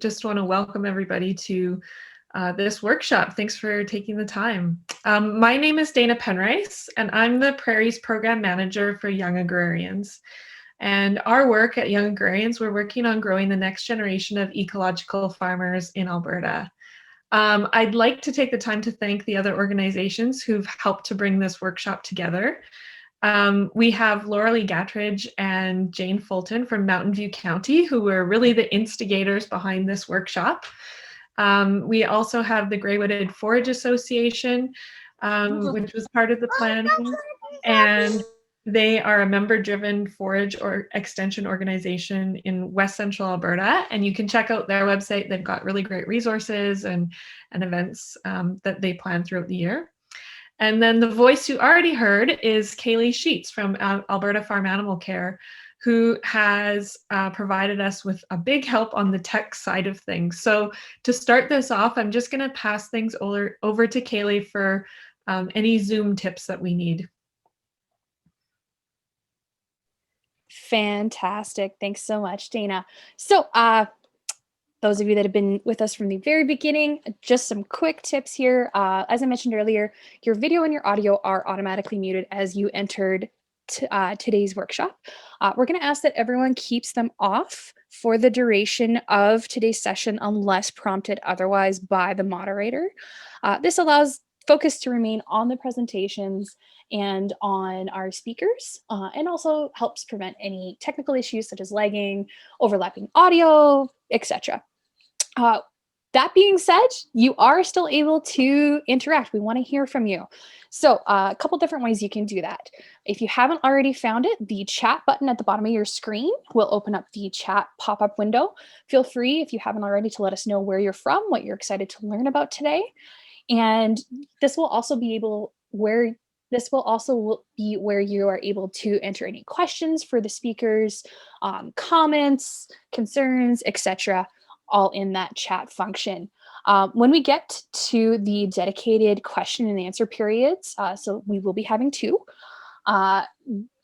just want to welcome everybody to this workshop. Thanks for taking the time. My name is Dana Penrice, and I'm the Prairies Program Manager for Young Agrarians. And our work at Young Agrarians, we're working on growing the next generation of ecological farmers in Alberta. I'd like to take the time to thank the other organizations who've helped to bring this workshop together. We have Lauralee Gattridge and Jane Fulton from Mountain View County, who were really the instigators behind this workshop. We also have the Grey-Wooded Forage Association, which was part of the planning, and they are a member-driven forage or extension organization in West Central Alberta, and you can check out their website. They've got really great resources and events that they plan throughout the year. And then the voice you already heard is Kaylee Sheets from Alberta Farm Animal Care, who has provided us with a big help on the tech side of things. So to start this off, I'm just going to pass things over to Kaylee for any Zoom tips that we need. Fantastic. Thanks so much, Dana. So those of you that have been with us from the very beginning, just some quick tips here. As I mentioned earlier, your video and your audio are automatically muted as you entered today's workshop. We're going to ask that everyone keeps them off for the duration of today's session unless prompted otherwise by the moderator. This allows focus to remain on the presentations and on our speakers, and also helps prevent any technical issues such as lagging, overlapping audio, etc. That being said, you are still able to interact. We want to hear from you. So a couple different ways you can do that. If you haven't already found it, the chat button at the bottom of your screen will open up the chat pop-up window. Feel free, if you haven't already, to let us know where you're from, what you're excited to learn about today. And this will also be where you are able to enter any questions for the speakers, comments, concerns, etc., all in that chat function. When we get to the dedicated question and answer periods, so we will be having two,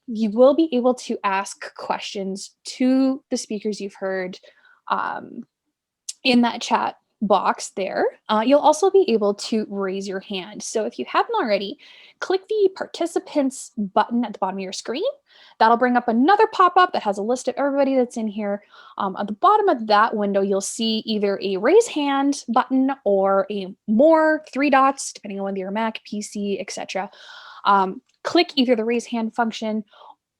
you will be able to ask questions to the speakers you've heard in that chat box there. You'll also be able to raise your hand. So if you haven't already, click the participants button at the bottom of your screen. That'll bring up another pop-up that has a list of everybody that's in here. At the bottom of that window, you'll see either a raise hand button or a more 3 dots, depending on whether you're Mac, PC, etc. Click either the raise hand function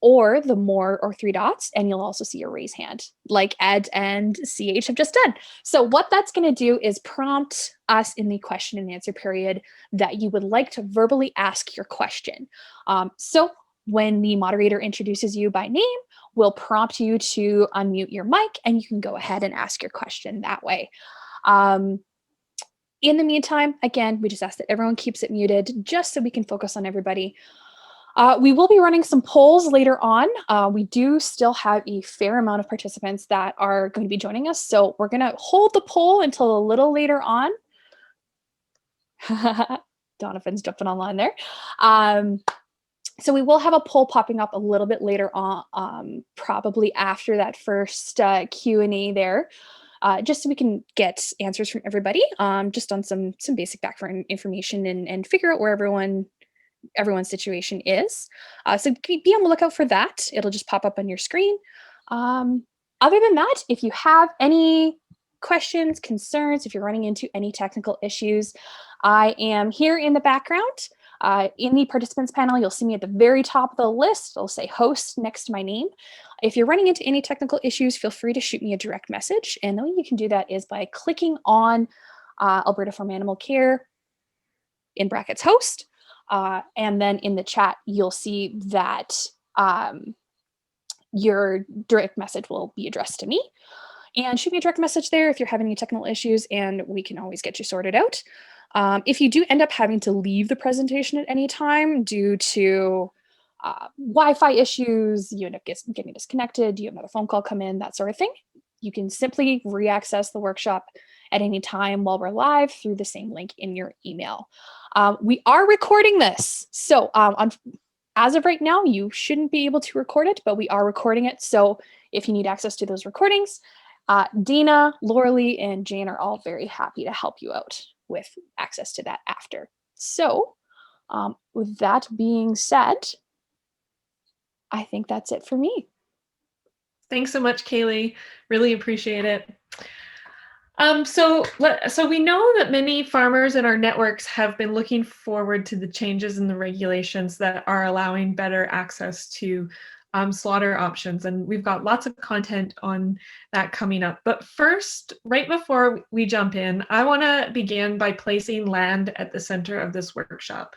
or the more or 3 dots, and you'll also see a raise hand, like Ed and CH have just done. So what that's going to do is prompt us in the question and answer period that you would like to verbally ask your question. So when the moderator introduces you by name, we'll prompt you to unmute your mic, and you can go ahead and ask your question that way. In the meantime, again, we just ask that everyone keeps it muted just so we can focus on everybody. We will be running some polls later on. We do still have a fair amount of participants that are going to be joining us, so we're going to hold the poll until a little later on. Donovan's jumping online there. So we will have a poll popping up a little bit later on, probably after that first Q&A there, just so we can get answers from everybody, just on some basic background information and figure out where everyone's situation is. So be on the lookout for that. It'll just pop up on your screen. Other than that, if you have any questions, concerns, if you're running into any technical issues, I am here in the background. In the participants panel, you'll see me at the very top of the list. It'll say host next to my name. If you're running into any technical issues, feel free to shoot me a direct message. And the way you can do that is by clicking on Alberta Farm Animal Care in brackets host. And then in the chat, you'll see that your direct message will be addressed to me. And shoot me a direct message there if you're having any technical issues, and we can always get you sorted out. If you do end up having to leave the presentation at any time due to Wi-Fi issues, you end up getting disconnected, you have another phone call come in, that sort of thing, you can simply re-access the workshop at any time while we're live through the same link in your email. We are recording this. So as of right now, you shouldn't be able to record it, but we are recording it. So if you need access to those recordings, Dina, Lauralee, and Jane are all very happy to help you out with access to that after. So with that being said, I think that's it for me. Thanks so much, Kaylee. Really appreciate it. So we know that many farmers in our networks have been looking forward to the changes in the regulations that are allowing better access to slaughter options. And we've got lots of content on that coming up. But first, right before we jump in, I want to begin by placing land at the center of this workshop.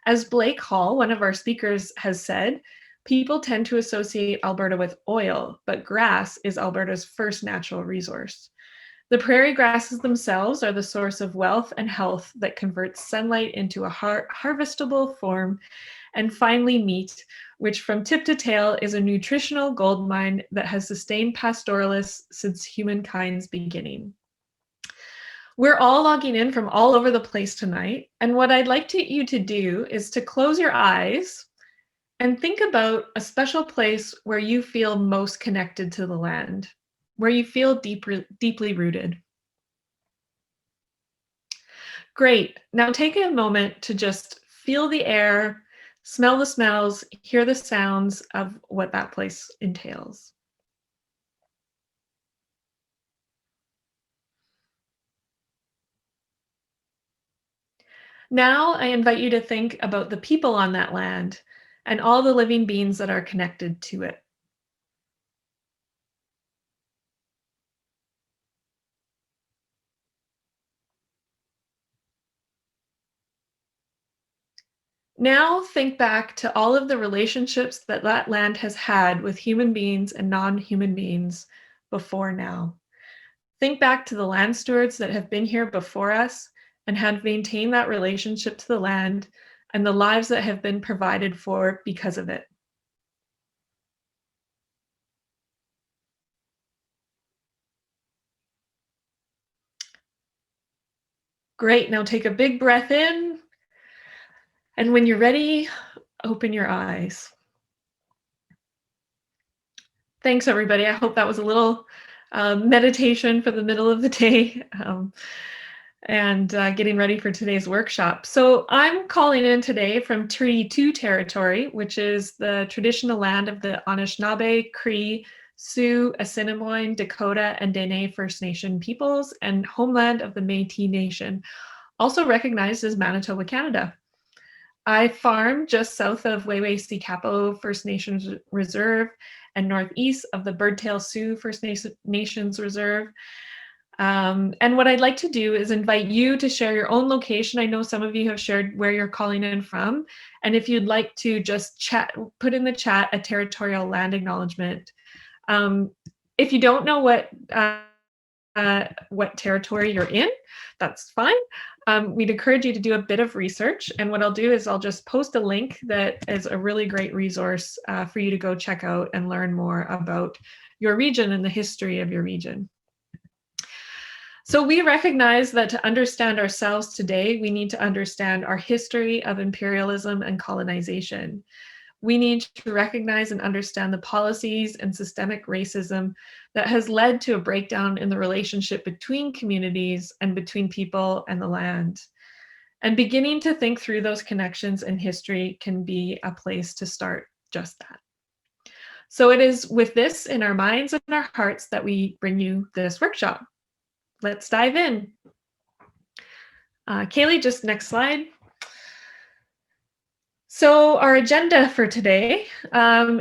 As Blake Hall, one of our speakers, has said, people tend to associate Alberta with oil, but grass is Alberta's first natural resource. The prairie grasses themselves are the source of wealth and health that converts sunlight into a harvestable form, and finally meat, which from tip to tail is a nutritional gold mine that has sustained pastoralists since humankind's beginning. We're all logging in from all over the place tonight, and what I'd like you to do is to close your eyes and think about a special place where you feel most connected to the land, where you feel deeply rooted. Great. Now take a moment to just feel the air, smell the smells, hear the sounds of what that place entails. Now I invite you to think about the people on that land and all the living beings that are connected to it. Now think back to all of the relationships that that land has had with human beings and non-human beings before now. Think back to the land stewards that have been here before us and have maintained that relationship to the land and the lives that have been provided for because of it. Great, now take a big breath in, and when you're ready, open your eyes. Thanks, everybody. I hope that was a little meditation for the middle of the day and getting ready for today's workshop. So I'm calling in today from Treaty 2 territory, which is the traditional land of the Anishinaabe, Cree, Sioux, Assiniboine, Dakota, and Dene First Nation peoples, and homeland of the Métis Nation, also recognized as Manitoba, Canada. I farm just south of Wew'suwet'en First Nations Reserve and northeast of the Birdtail Sioux First Nations Reserve. And what I'd like to do is invite you to share your own location. I know some of you have shared where you're calling in from. And if you'd like to just chat, put in the chat a territorial land acknowledgement. If you don't know what territory you're in, that's fine. We'd encourage you to do a bit of research. And what I'll do is I'll just post a link that is a really great resource for you to go check out and learn more about your region and the history of your region. So we recognize that to understand ourselves today, we need to understand our history of imperialism and colonization. We need to recognize and understand the policies and systemic racism that has led to a breakdown in the relationship between communities and between people and the land. And beginning to think through those connections in history can be a place to start just that. So it is with this in our minds and our hearts that we bring you this workshop. Let's dive in. Kaylee, just next slide. So our agenda for today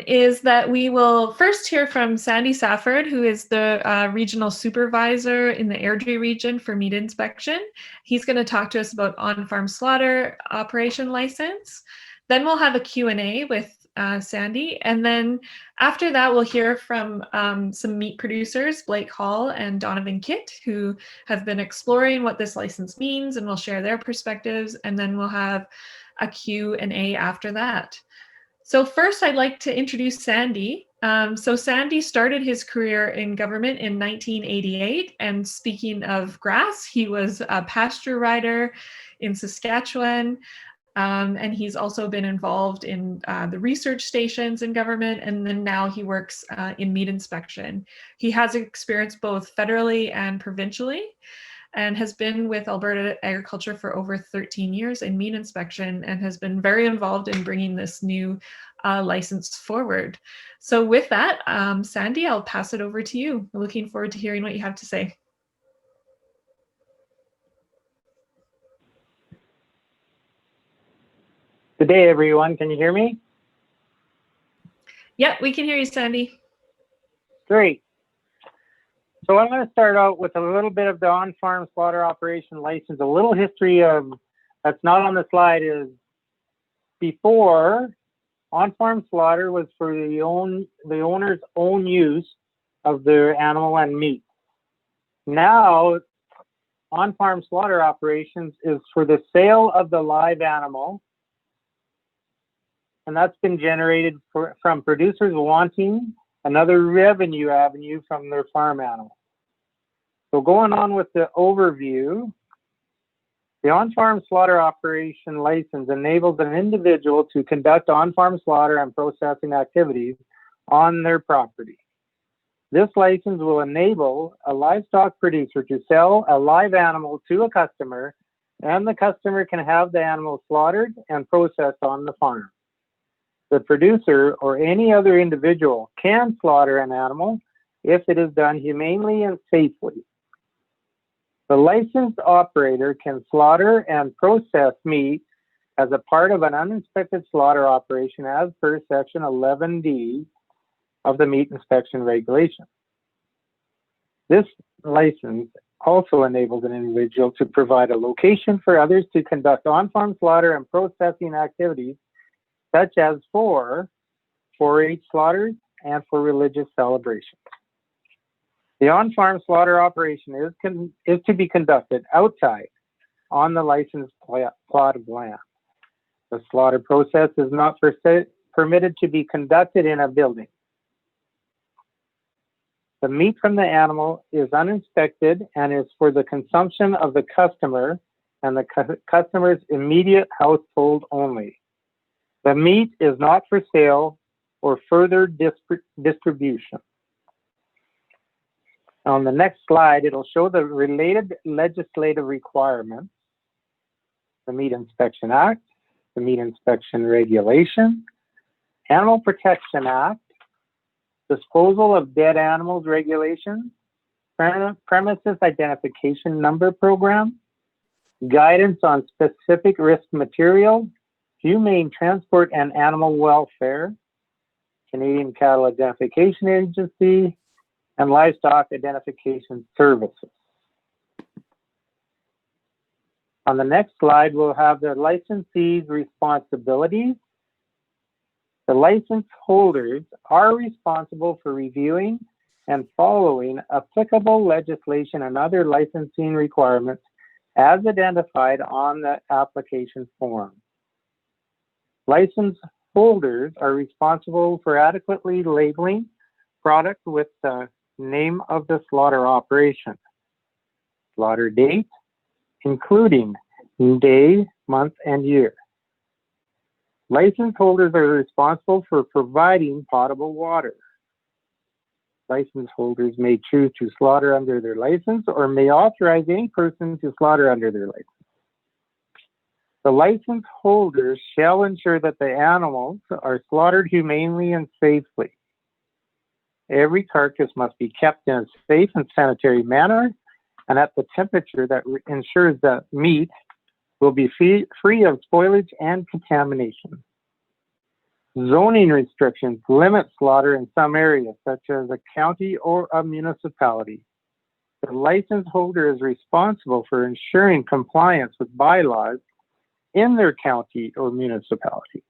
is that we will first hear from Sandy Safford, who is the regional supervisor in the Airdrie region for meat inspection. He's going to talk to us about on-farm slaughter operation license. Then we'll have a Q&A with Sandy. And then after that, we'll hear from some meat producers, Blake Hall and Donovan Kitt, who have been exploring what this license means, and we'll share their perspectives. And then we'll have a Q&A after that. So first, I'd like to introduce Sandy. So Sandy started his career in government in 1988. And speaking of grass, he was a pasture rider in Saskatchewan. And he's also been involved in the research stations in government, and then now he works in meat inspection. He has experience both federally and provincially, and has been with Alberta Agriculture for over 13 years in meat inspection, and has been very involved in bringing this new license forward. So with that, Sandy, I'll pass it over to you. Looking forward to hearing what you have to say. Good day, everyone. Can you hear me? Yeah, we can hear you, Sandy. Great. So I'm going to start out with a little bit of the on-farm slaughter operation license. A little history of that's not on the slide is before on-farm slaughter was for the owner's own use of their animal and meat. Now, on-farm slaughter operations is for the sale of the live animal, and that's been generated from producers wanting another revenue avenue from their farm animal. So going on with the overview, the on-farm slaughter operation license enables an individual to conduct on-farm slaughter and processing activities on their property. This license will enable a livestock producer to sell a live animal to a customer, and the customer can have the animal slaughtered and processed on the farm. The producer or any other individual can slaughter an animal if it is done humanely and safely. The licensed operator can slaughter and process meat as a part of an uninspected slaughter operation as per Section 11D of the Meat Inspection Regulation. This license also enables an individual to provide a location for others to conduct on-farm slaughter and processing activities, such as for 4-H slaughters and for religious celebrations. The on-farm slaughter operation is to be conducted outside on the licensed plot of land. The slaughter process is not permitted to be conducted in a building. The meat from the animal is uninspected and is for the consumption of the customer and the customer's immediate household only. The meat is not for sale or further distribution. On the next slide, it'll show the related legislative requirements: the Meat Inspection Act, the Meat Inspection Regulation, Animal Protection Act, Disposal of Dead Animals Regulations, Premises Identification Number Program, Guidance on Specific Risk Materials, Humane Transport and Animal Welfare, Canadian Cattle Identification Agency, and Livestock Identification Services. On the next slide, we'll have the licensee's responsibilities. The license holders are responsible for reviewing and following applicable legislation and other licensing requirements as identified on the application form. License holders are responsible for adequately labeling product with the name of the slaughter operation, slaughter date, including day, month, and year. License holders are responsible for providing potable water. License holders may choose to slaughter under their license or may authorize any person to slaughter under their license. The license holders shall ensure that the animals are slaughtered humanely and safely. Every carcass must be kept in a safe and sanitary manner and at the temperature that ensures that meat will be free of spoilage and contamination. Zoning restrictions limit slaughter in some areas, such as a county or a municipality. The license holder is responsible for ensuring compliance with bylaws in their county or municipality.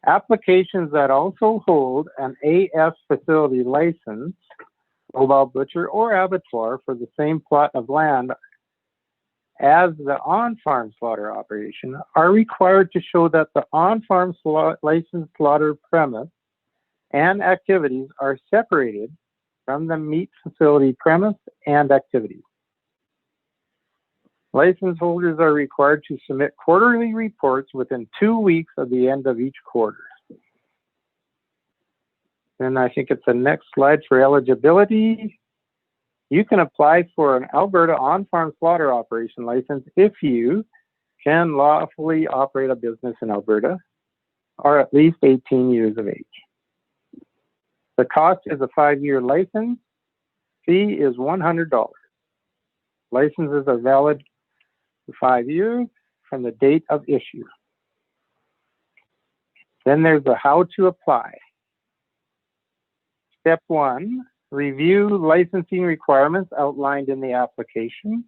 Applications that also hold an AS facility license, mobile butcher or abattoir for the same plot of land as the on-farm slaughter operation are required to show that the on-farm licensed slaughter premise and activities are separated from the meat facility premise and activities. License holders are required to submit quarterly reports within 2 weeks of the end of each quarter. And I think it's the next slide for eligibility. You can apply for an Alberta on-farm slaughter operation license if you can lawfully operate a business in Alberta or at least 18 years of age. The cost is a 5-year license. Fee is $100. Licenses are valid for 5 years from the date of issue. Then there's the how to apply. Step 1, review licensing requirements outlined in the application.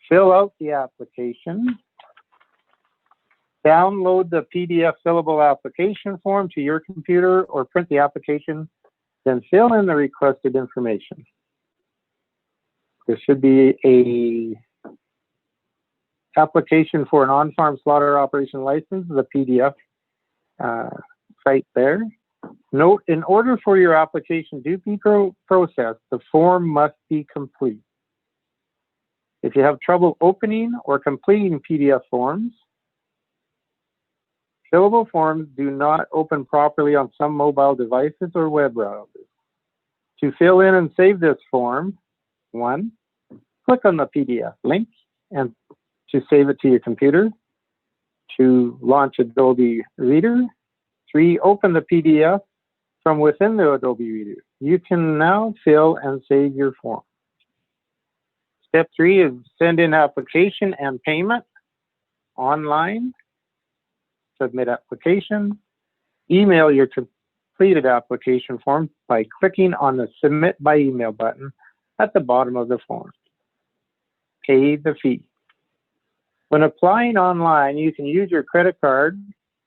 Fill out the application. Download the PDF fillable application form to your computer or print the application, then fill in the requested information. There should be a application for an on-farm slaughter operation license, the PDF site there. Note, in order for your application to be processed, the form must be complete. If you have trouble opening or completing PDF forms, fillable forms do not open properly on some mobile devices or web browsers. To fill in and save this form, 1, click on the PDF link and to save it to your computer. 2, launch Adobe Reader. 3, open the PDF from within the Adobe Reader. You can now fill and save your form. Step 3 is send in application and payment online. Submit application. Email your completed application form by clicking on the Submit by Email button at the bottom of the form. Pay the fee. When applying online, you can use your credit card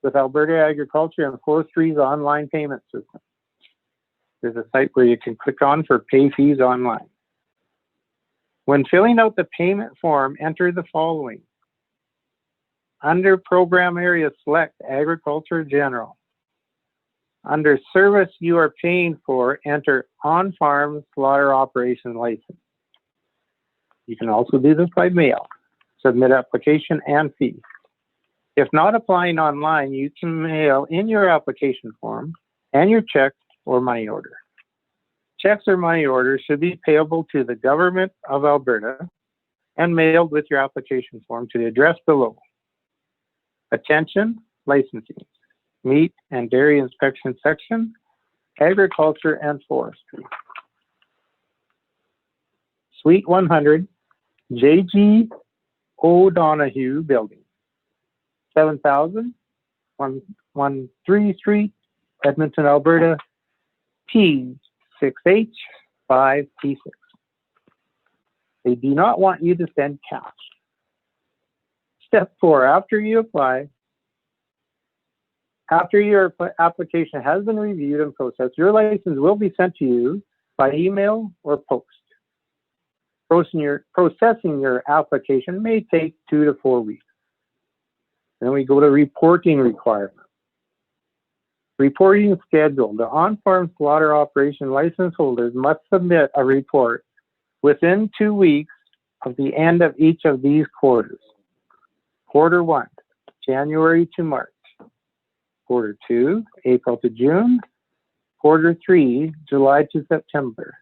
with Alberta Agriculture and Forestry's online payment system. There's a site where you can click on for pay fees online. When filling out the payment form, enter the following. Under Program Area, select Agriculture General. Under Service you are paying for, enter On-Farm Slaughter Operation License. You can also do this by mail. Submit application and fee. If not applying online, you can mail in your application form and your check or money order. Checks or money orders should be payable to the Government of Alberta and mailed with your application form to the address below. Attention, licensing, meat and dairy inspection section, agriculture and forestry. Suite 100, J.G. O'Donoghue Building, 7000, 113 Street, Edmonton, Alberta, P6H5P6. They do not want you to send cash. Step 4, after you apply, after your application has been reviewed and processed, your license will be sent to you by email or post. Processing your application may take 2 to 4 weeks. Then we go to reporting requirements. Reporting schedule. The on-farm slaughter operation license holders must submit a report within 2 weeks of the end of each of these quarters. Quarter 1, January to March. Quarter 2, April to June. Quarter 3, July to September.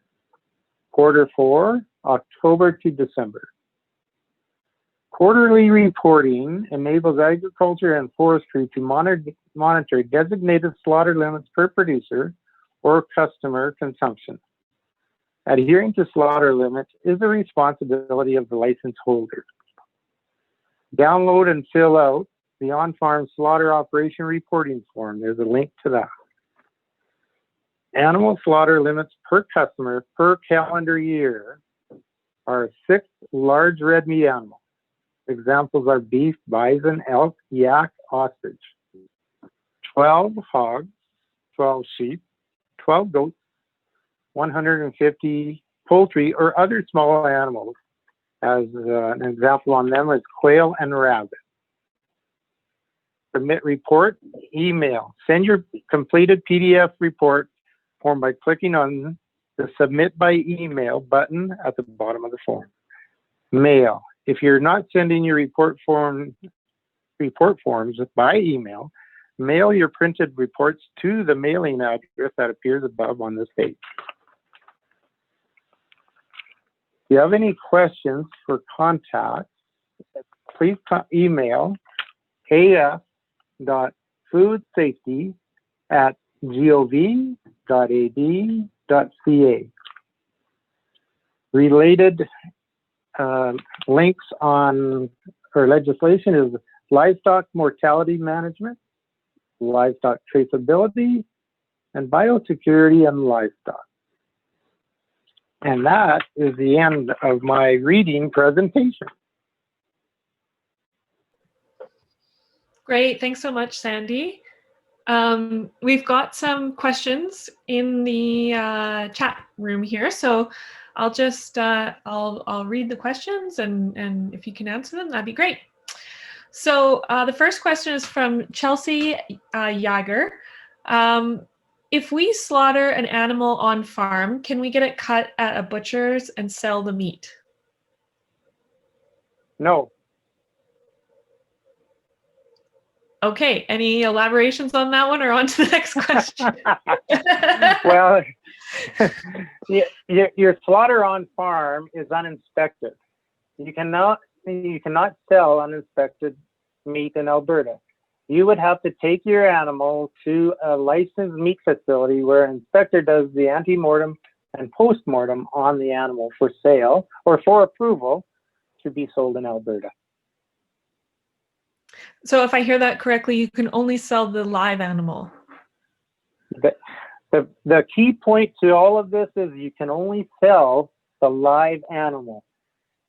Quarter 4, October to December. Quarterly reporting enables agriculture and forestry to monitor designated slaughter limits per producer or customer consumption. Adhering to slaughter limits is the responsibility of the license holder. Download and fill out the on-farm slaughter operation reporting form. There's a link to that. Animal slaughter limits per customer per calendar year are 6 large red meat animals. Examples are beef, bison, elk, yak, ostrich. 12 hogs, 12 sheep, 12 goats, 150 poultry or other small animals. As an example on them is quail and rabbit. Submit report, email. Send your completed PDF report form by clicking on the Submit by Email button at the bottom of the form. Mail. if you're not sending your report forms by email, mail your printed reports to the mailing address that appears above on this page. If you have any questions for contact, please email af.foodsafety@gov.ad.ca. Related links on our legislation is livestock mortality management, livestock traceability, and biosecurity in livestock. And that is the end of my reading presentation. Great, thanks so much, Sandy. We've got some questions in the chat room here, so I'll just I'll read the questions, and if you can answer them, that'd be great. So the first question is from Chelsea Yager. If we slaughter an animal on farm, can we get it cut at a butcher's and sell the meat? No. Okay, any elaborations on that one, or on to the next question? Well, your slaughter on farm is uninspected. You cannot sell uninspected meat in Alberta. You would have to take your animal to a licensed meat facility where an inspector does the ante-mortem and post-mortem on the animal for sale or for approval to be sold in Alberta. So if I hear that correctly, you can only sell the live animal. The key point to all of this is you can only sell the live animal.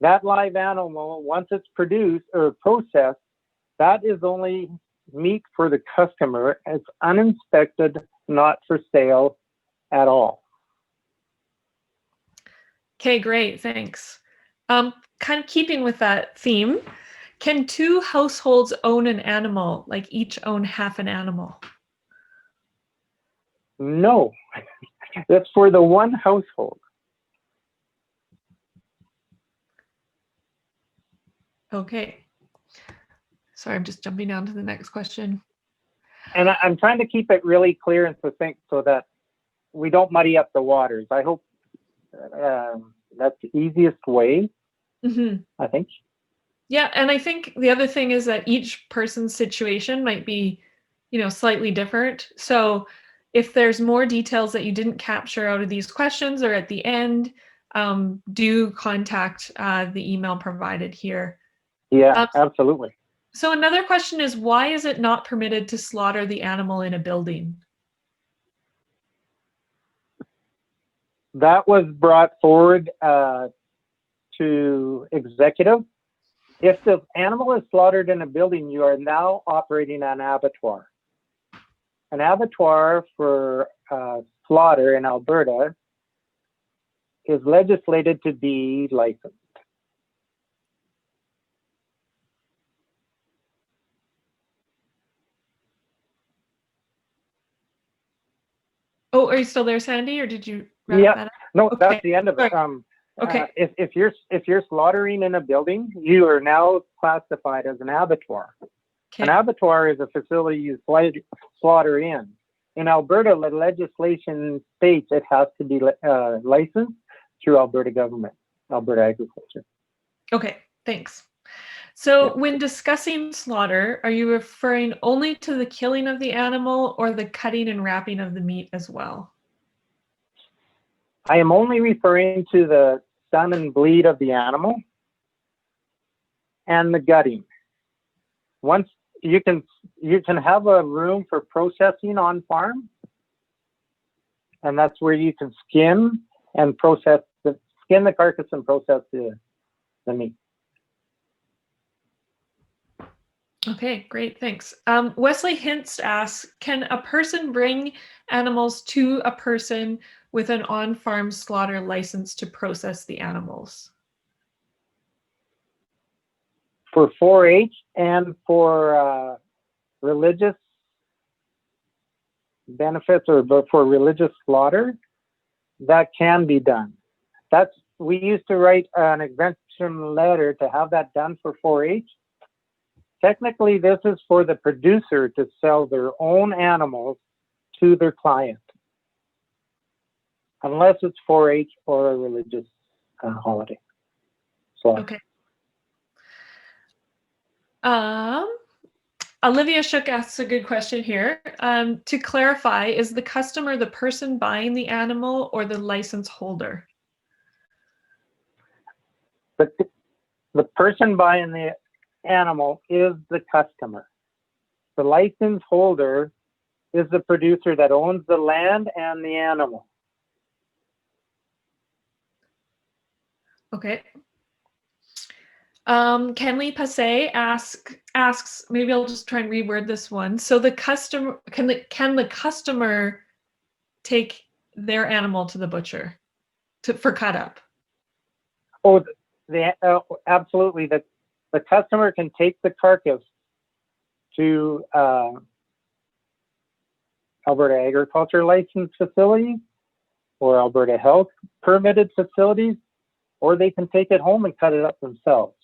That live animal, once it's produced or processed, that is only meat for the customer. It's uninspected, not for sale at all. Okay, great, thanks. Kind of keeping with that theme, can two households own an animal, like each own half an animal? No, that's for the one household. Okay. Sorry, I'm just jumping down to the next question. And I'm trying to keep it really clear and succinct so that we don't muddy up the waters. I hope that's the easiest way, I think. Yeah, and I think the other thing is that each person's situation might be, slightly different. So if there's more details that you didn't capture out of these questions or at the end, do contact the email provided here. Yeah, absolutely. So another question is, why is it not permitted to slaughter the animal in a building? That was brought forward to executive. If the animal is slaughtered in a building, you are now operating an abattoir. An abattoir for slaughter in Alberta is legislated to be licensed. Oh, are you still there, Sandy, or did you wrap that up? No, Okay. that's the end of it. Okay. If you're slaughtering in a building, you are now classified as an abattoir. Okay. An abattoir is a facility you slaughter in. In Alberta, the legislation states it has to be licensed through Alberta government, Alberta agriculture. Okay, thanks. So when discussing slaughter, are you referring only to the killing of the animal or the cutting and wrapping of the meat as well? I am only referring to the stun and bleed of the animal and the gutting. Once you can have a room for processing on farm, and that's where you can skin the carcass and process the meat. Okay, great, thanks. Wesley Hintz asks, can a person bring animals to a person with an on-farm slaughter license to process the animals? For 4-H and for religious benefits or for religious slaughter, that can be done. That's we used to write an exemption letter to have that done for 4-H. Technically, this is for the producer to sell their own animals to their client, unless it's 4-H or a religious holiday. So, Okay. Olivia Shook asks a good question here. To clarify, is the customer the person buying the animal or the license holder? but the person buying the animal is the customer. The license holder is the producer that owns the land and the animal. Okay. Kenley Passe asks, maybe I'll just try and reword this one. So the customer, can the customer take their animal to the butcher for cut up? Oh, absolutely. The customer can take the carcass to Alberta agriculture license facilities or Alberta health permitted facilities, or they can take it home and cut it up themselves.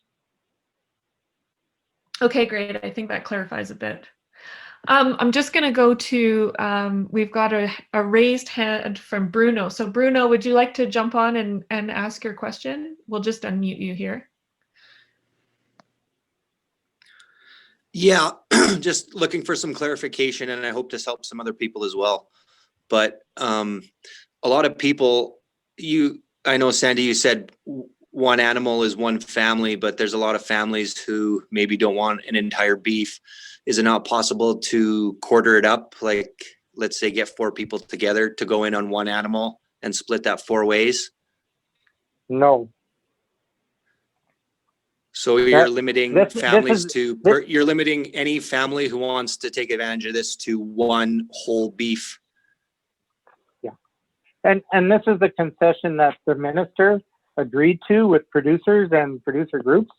Okay, great. I think that clarifies a bit. I'm just going to go to, we've got a raised hand from Bruno. So Bruno, would you like to jump on and ask your question? We'll just unmute you here. Yeah, just looking for some clarification, and I hope this helps some other people as well. But a lot of people, I know, Sandy, you said one animal is one family, but there's a lot of families who maybe don't want an entire beef. Is it not possible to quarter it up? Like, let's say, get 4 people together to go in on one animal and split that 4 ways? No. So you're limiting families you're limiting any family who wants to take advantage of this to one whole beef. Yeah. And this is the concession that the minister agreed to with producers and producer groups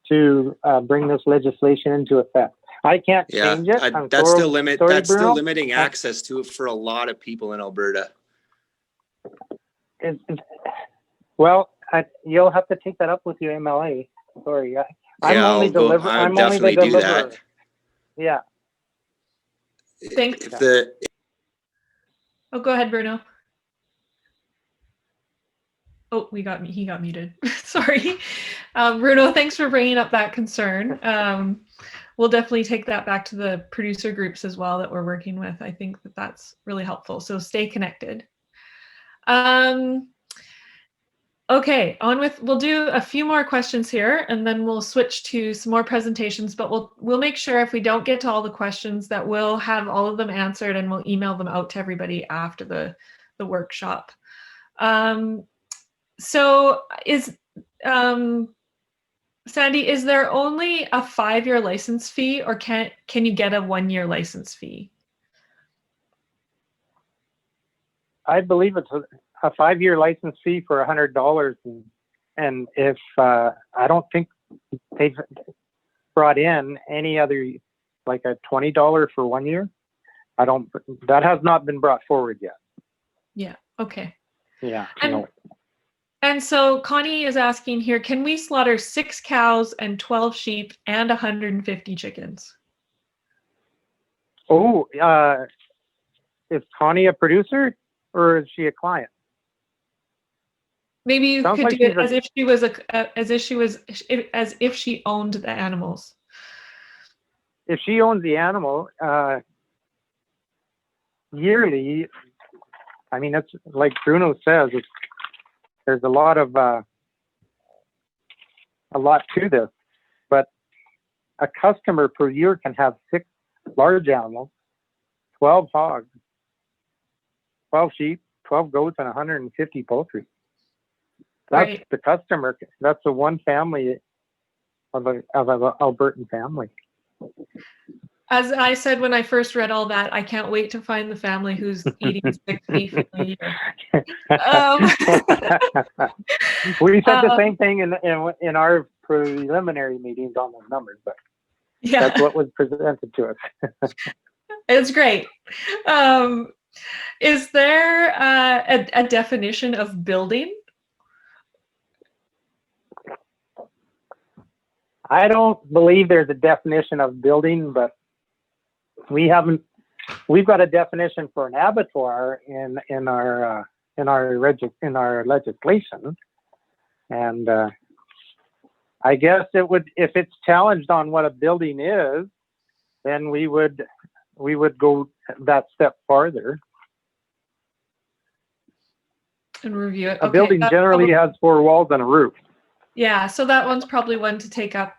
to bring this legislation into effect. I can't change it. That's still limiting access to it for a lot of people in Alberta. Well, you'll have to take that up with your MLA. Sorry, I'm only the deliverer. Yeah. Thanks. Oh, go ahead, Bruno. Oh, he got muted. Sorry. Bruno, thanks for bringing up that concern. We'll definitely take that back to the producer groups as well that we're working with. I think that that's really helpful. So stay connected. Okay, we'll do a few more questions here and then we'll switch to some more presentations, but we'll make sure if we don't get to all the questions that we'll have all of them answered and we'll email them out to everybody after the workshop. So Sandy, is there only a 5-year license fee or can you get a 1-year license fee? I believe it's a 5-year license fee for $100. And if I don't think they've brought in any other, like a $20 for 1 year. That has not been brought forward yet. Yeah. Okay. Yeah. And so Connie is asking here, can we slaughter 6 cows and 12 sheep and 150 chickens? Oh, is Connie a producer or is she a client? Maybe you could do it as if she was as if she owned the animals. If she owns the animal, yearly, I mean, it's like Bruno says, there's a lot to this, but a customer per year can have 6 large animals, 12 hogs, 12 sheep, 12 goats, and 150 poultry. That's right. The customer. That's the one family of an Albertan family. As I said when I first read all that, I can't wait to find the family who's eating 6 beef a year. We said the same thing in our preliminary meetings on those numbers, but yeah, that's what was presented to us. It's great. Is there a definition of building? I don't believe there's a definition of building, but we've got a definition for an abattoir in our legislation, and I guess it would, if it's challenged on what a building is, then we would go that step farther. And review it. A building generally has 4 walls and a roof. Yeah, so that one's probably one to take up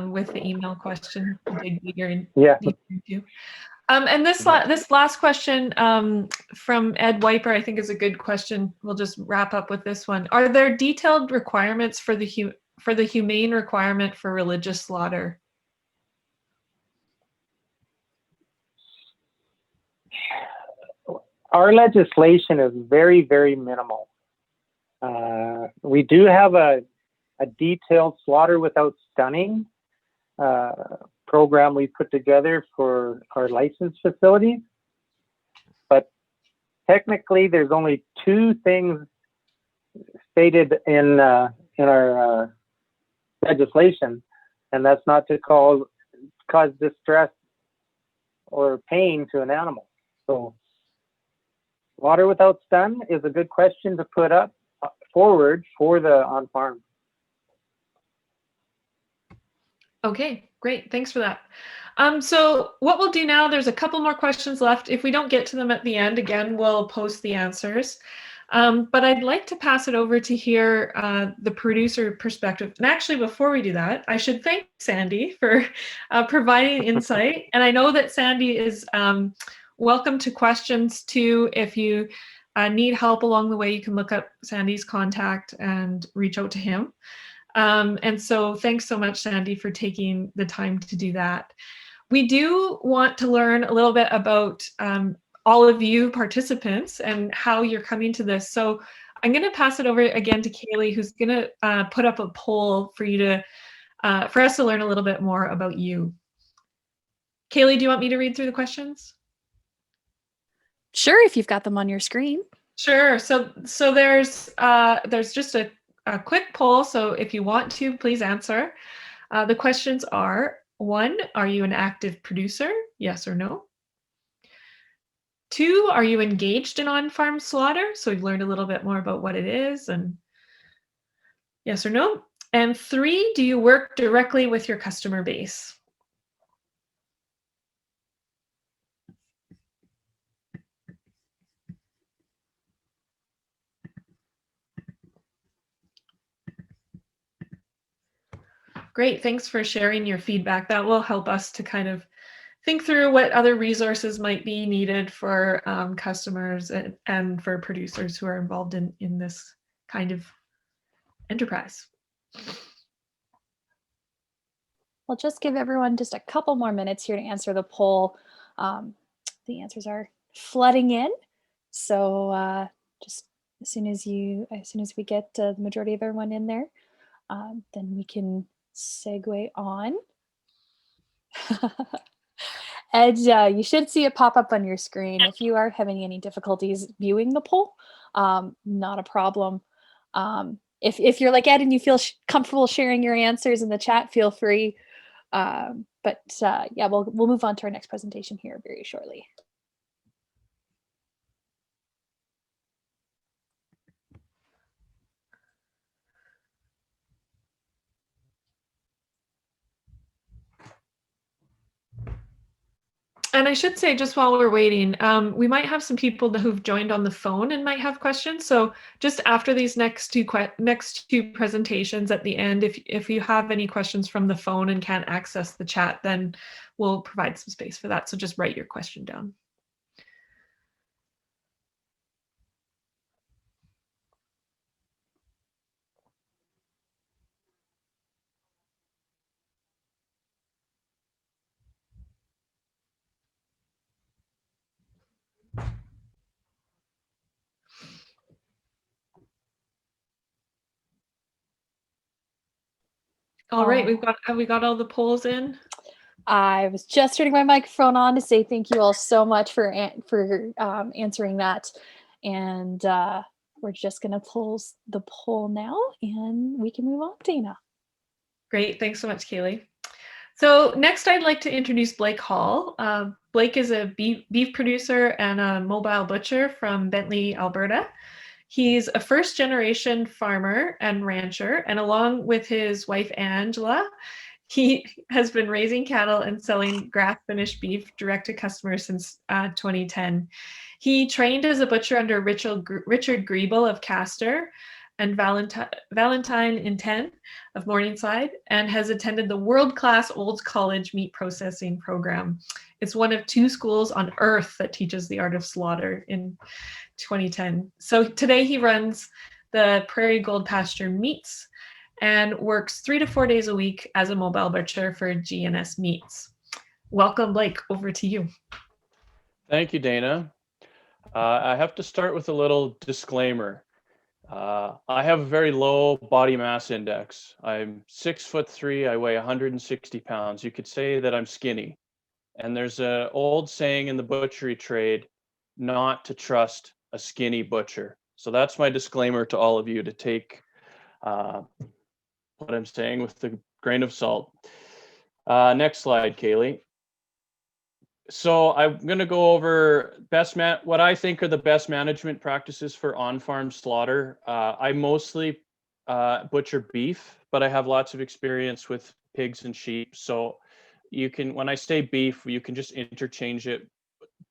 with the email question. Dig deeper Yeah. into. And this last question from Ed Wiper, I think, is a good question. We'll just wrap up with this one. Are there detailed requirements for the humane requirement for religious slaughter? Our legislation is very, very minimal. We do have a detailed slaughter without stunning program we put together for our licensed facilities, but technically there's only 2 things stated in our legislation, and that's not to cause distress or pain to an animal. So slaughter without stun is a good question to put up forward for the on-farm. Okay, great. Thanks for that. So what we'll do now, there's a couple more questions left. If we don't get to them at the end, again, we'll post the answers. But I'd like to pass it over to hear the producer perspective. And actually, before we do that, I should thank Sandy for providing insight. And I know that Sandy is welcome to questions too. If you need help along the way, you can look up Sandy's contact and reach out to him. And so thanks so much, Sandy, for taking the time to do that. We do want to learn a little bit about all of you participants and how you're coming to this. So I'm going to pass it over again to Kaylee, who's going to put up a poll for you to, for us to learn a little bit more about you. Kaylee, do you want me to read through the questions? Sure, if you've got them on your screen. Sure. So there's just a quick poll. So if you want to, please answer. The questions are: 1, are you an active producer? Yes or no. 2, are you engaged in on-farm slaughter? So we've learned a little bit more about what it is, and yes or no. And 3, do you work directly with your customer base? Great, thanks for sharing your feedback. That will help us to kind of think through what other resources might be needed for customers and for producers who are involved in this kind of enterprise. We'll just give everyone just a couple more minutes here to answer the poll. The answers are flooding in. So just as soon as we get the majority of everyone in there, then we can segue on. Ed, you should see it pop up on your screen. If you are having any difficulties viewing the poll, not a problem. If you're like Ed and you feel comfortable sharing your answers in the chat, feel free. Yeah, we'll move on to our next presentation here very shortly. And I should say, just while we're waiting, we might have some people who've joined on the phone and might have questions. So just after these next two presentations at the end, if you have any questions from the phone and can't access the chat, then we'll provide some space for that. So just write your question down. All right, have we got all the polls in? I was just turning my microphone on to say thank you all so much for answering that, and we're just going to close the poll now, and we can move on, Dana. Great, thanks so much, Kaylee. So next I'd like to introduce Blake Hall. Blake is a beef producer and a mobile butcher from Bentley, Alberta. He's a first-generation farmer and rancher, and along with his wife, Angela, he has been raising cattle and selling grass-finished beef direct to customers since 2010. He trained as a butcher under Richard Griebel of Castor and Valentine Inten of Morningside, and has attended the world-class Olds College meat processing program. It's one of 2 schools on earth that teaches the art of slaughter in 2010. So today he runs the Prairie Gold Pasture Meats and works 3 to 4 days a week as a mobile butcher for GNS Meats. Welcome, Blake, over to you. Thank you, Dana. I have to start with a little disclaimer. I have a very low body mass index. I'm 6'3", I weigh 160 pounds. You could say that I'm skinny. And there's an old saying in the butchery trade, not to trust a skinny butcher. So that's my disclaimer to all of you, to take what I'm saying with a grain of salt. Next slide, Kaylee. So I'm going to go over what I think are the best management practices for on-farm slaughter. I mostly butcher beef, but I have lots of experience with pigs and sheep. So you can, when I say beef, you can just interchange it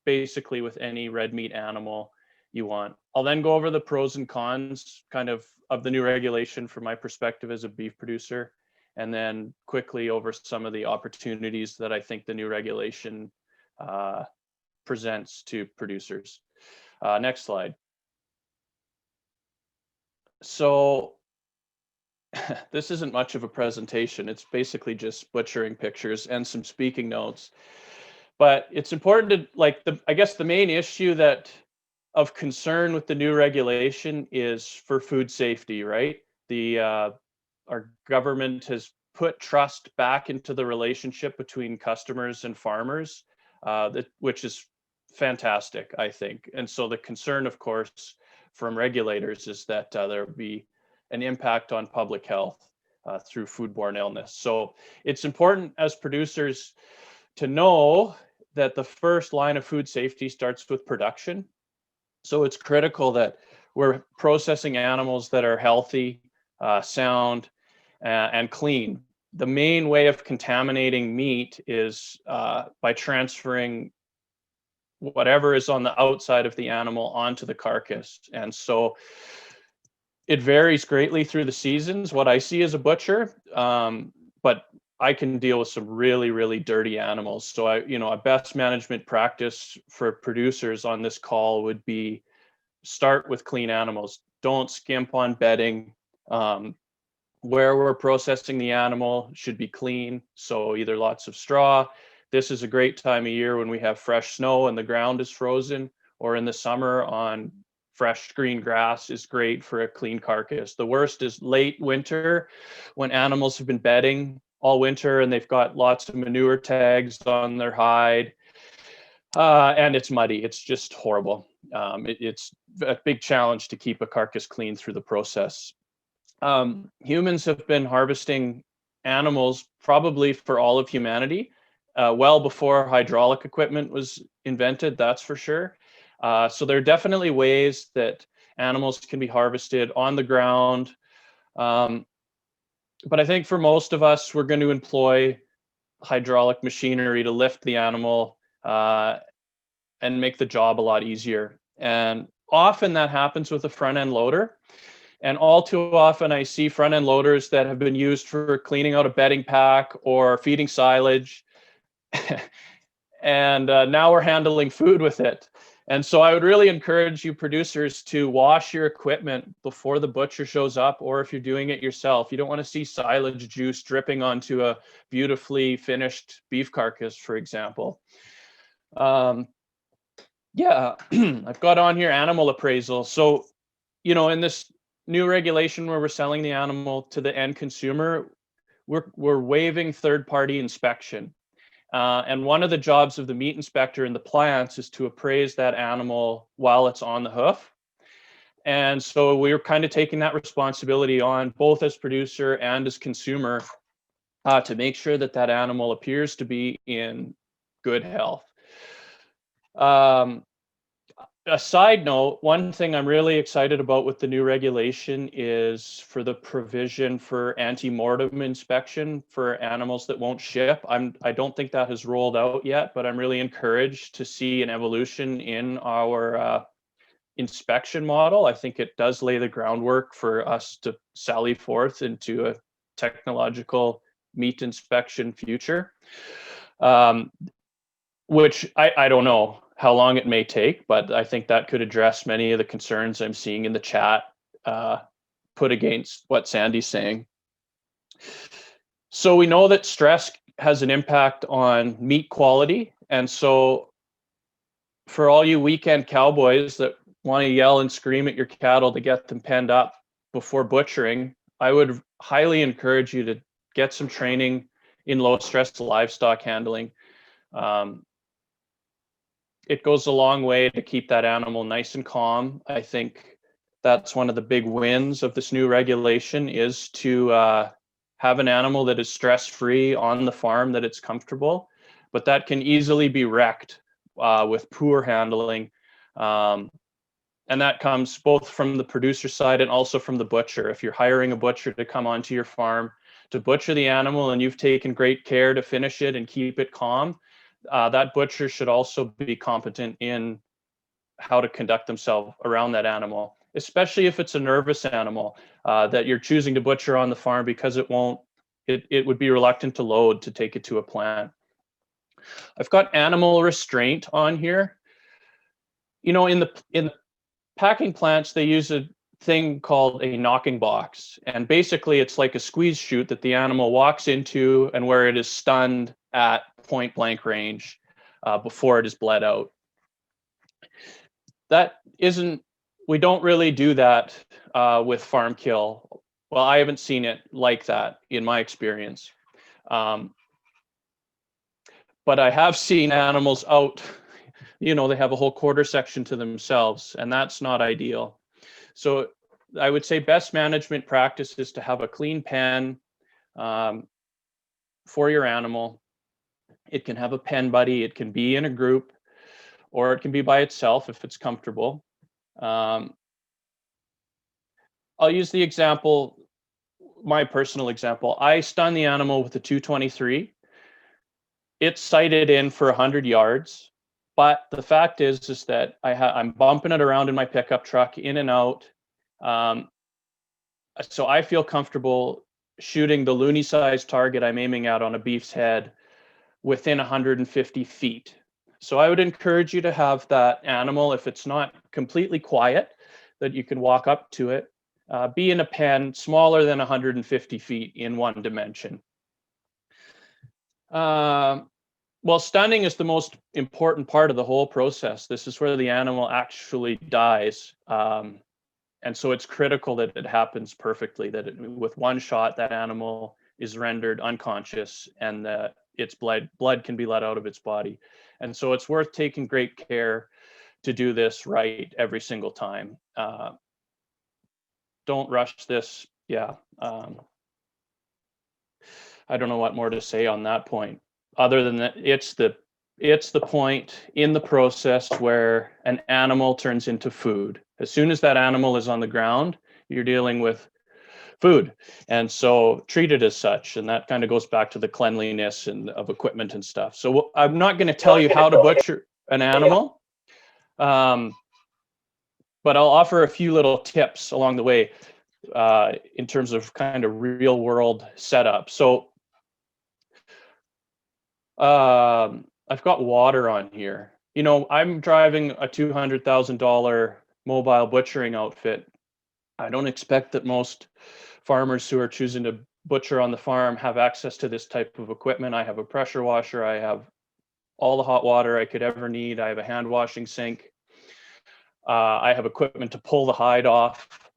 basically with any red meat animal you want. I'll then go over the pros and cons kind of the new regulation from my perspective as a beef producer, and then quickly over some of the opportunities that I think the new regulation presents to producers. Next slide. So this isn't much of a presentation. It's basically just butchering pictures and some speaking notes. But it's important to, I guess the main issue of concern with the new regulation is for food safety, right? Our government has put trust back into the relationship between customers and farmers, which is fantastic, I think. And so the concern, of course, from regulators is that there will be an impact on public health through foodborne illness. So it's important as producers to know that the first line of food safety starts with production. So it's critical that we're processing animals that are healthy, sound, and clean. The main way of contaminating meat is by transferring whatever is on the outside of the animal onto the carcass. And so it varies greatly through the seasons, what I see as a butcher, but I can deal with some really, really dirty animals. So a best management practice for producers on this call would be start with clean animals. Don't skimp on bedding. Where we're processing the animal should be clean. So either lots of straw. This is a great time of year when we have fresh snow and the ground is frozen, or in the summer on fresh green grass is great for a clean carcass. The worst is late winter when animals have been bedding all winter and they've got lots of manure tags on their hide and it's muddy. It's just horrible. It's a big challenge to keep a carcass clean through the process. Humans have been harvesting animals probably for all of humanity, well before hydraulic equipment was invented, that's for sure. So there are definitely ways that animals can be harvested on the ground. But I think for most of us, we're going to employ hydraulic machinery to lift the animal and make the job a lot easier. And often that happens with a front end loader. And all too often I see front end loaders that have been used for cleaning out a bedding pack or feeding silage. And now we're handling food with it. And so I would really encourage you producers to wash your equipment before the butcher shows up, or if you're doing it yourself. You don't want to see silage juice dripping onto a beautifully finished beef carcass, for example. Yeah, I've got on here animal appraisal. So, in this new regulation where we're selling the animal to the end consumer, we're waiving third-party inspection. And one of the jobs of the meat inspector in the plants is to appraise that animal while it's on the hoof. And so we're kind of taking that responsibility on both as producer and as consumer to make sure that that animal appears to be in good health. A side note, one thing I'm really excited about with the new regulation is for the provision for ante-mortem inspection for animals that won't ship. I don't think that has rolled out yet, but I'm really encouraged to see an evolution in our inspection model. I think it does lay the groundwork for us to sally forth into a technological meat inspection future, which I don't know how long it may take, but I think that could address many of the concerns I'm seeing in the chat, put against what Sandy's saying. So we know that stress has an impact on meat quality. And so for all you weekend cowboys that want to yell and scream at your cattle to get them penned up before butchering, I would highly encourage you to get some training in low stress livestock handling. It goes a long way to keep that animal nice and calm. I think that's one of the big wins of this new regulation, is to have an animal that is stress-free on the farm, that it's comfortable, but that can easily be wrecked with poor handling. And that comes both from the producer side and also from the butcher. If you're hiring a butcher to come onto your farm to butcher the animal and you've taken great care to finish it and keep it calm, that butcher should also be competent in how to conduct themselves around that animal, especially if it's a nervous animal that you're choosing to butcher on the farm because it would be reluctant to load to take it to a plant. I've got animal restraint on here. You know, in the packing plants, they use a thing called a knocking box. And basically it's like a squeeze chute that the animal walks into and where it is stunned at point blank range before it is bled out. We don't really do that with farm kill. Well, I haven't seen it like that in my experience. But I have seen animals out, you know, they have a whole quarter section to themselves, and that's not ideal. So I would say best management practice is to have a clean pen for your animal. It can have a pen buddy, it can be in a group, or it can be by itself if it's comfortable. I'll use the example, my personal example. I stun the animal with a 223. It's sighted in for 100 yards. But the fact is that I'm bumping it around in my pickup truck, in and out. So I feel comfortable shooting the loony-sized target I'm aiming at on a beef's head within 150 feet. So I would encourage you to have that animal, if it's not completely quiet, that you can walk up to it, be in a pen smaller than 150 feet in one dimension. Well, stunning is the most important part of the whole process. This is where the animal actually dies. And so it's critical that it happens perfectly, that with one shot, that animal is rendered unconscious and that its blood can be let out of its body. And so it's worth taking great care to do this right every single time. Don't rush this. Yeah. I don't know what more to say on that point. Other than that, it's the point in the process where an animal turns into food. As soon as that animal is on the ground, you're dealing with food. And so treat it as such. And that kind of goes back to the cleanliness and of equipment and stuff. So I'm not going to tell you how to butcher an animal, but I'll offer a few little tips along the way in terms of kind of real world setup. So I've got water on here. You know, I'm driving a $200,000 mobile butchering outfit. I don't expect that most farmers who are choosing to butcher on the farm have access to this type of equipment. I have a pressure washer. I have all the hot water I could ever need. I have a hand washing sink. I have equipment to pull the hide off.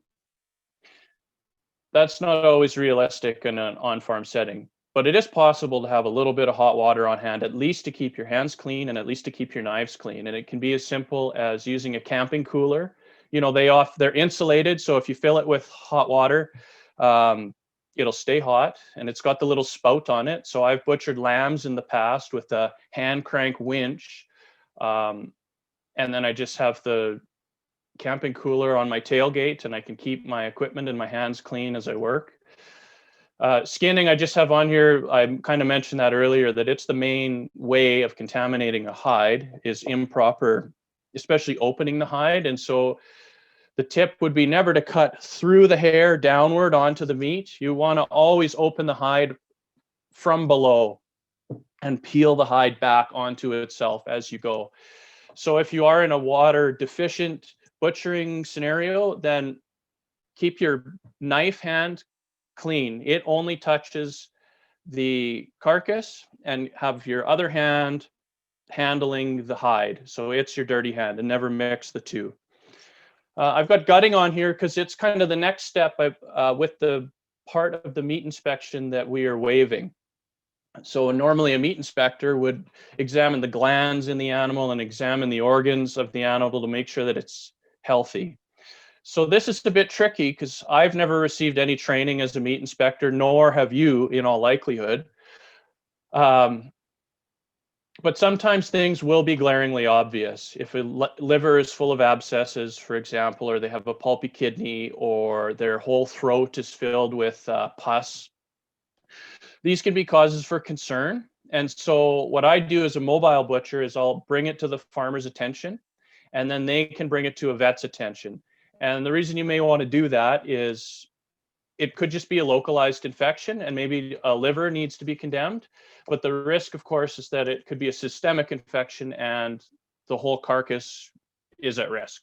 That's not always realistic in an on-farm setting. But it is possible to have a little bit of hot water on hand, at least to keep your hands clean and at least to keep your knives clean. And it can be as simple as using a camping cooler. You know, they're insulated, so if you fill it with hot water, it'll stay hot, and it's got the little spout on it. So I've butchered lambs in the past with a hand crank winch. And then I just have the camping cooler on my tailgate, and I can keep my equipment and my hands clean as I work. Skinning, I just have on here, I kind of mentioned that earlier, that it's the main way of contaminating a hide is improper, especially opening the hide. And so the tip would be never to cut through the hair downward onto the meat. You want to always open the hide from below and peel the hide back onto itself as you go. So if you are in a water deficient butchering scenario, then keep your knife hand clean. It only touches the carcass, and have your other hand handling the hide. So it's your dirty hand, and never mix the two. I've got gutting on here because it's kind of the next step with the part of the meat inspection that we are waiving. So normally a meat inspector would examine the glands in the animal and examine the organs of the animal to make sure that it's healthy. So this is a bit tricky because I've never received any training as a meat inspector, nor have you in all likelihood. But sometimes things will be glaringly obvious. If a liver is full of abscesses, for example, or they have a pulpy kidney, or their whole throat is filled with pus, these can be causes for concern. And so what I do as a mobile butcher is I'll bring it to the farmer's attention, and then they can bring it to a vet's attention. And the reason you may want to do that is it could just be a localized infection, and maybe a liver needs to be condemned. But the risk, of course, is that it could be a systemic infection and the whole carcass is at risk.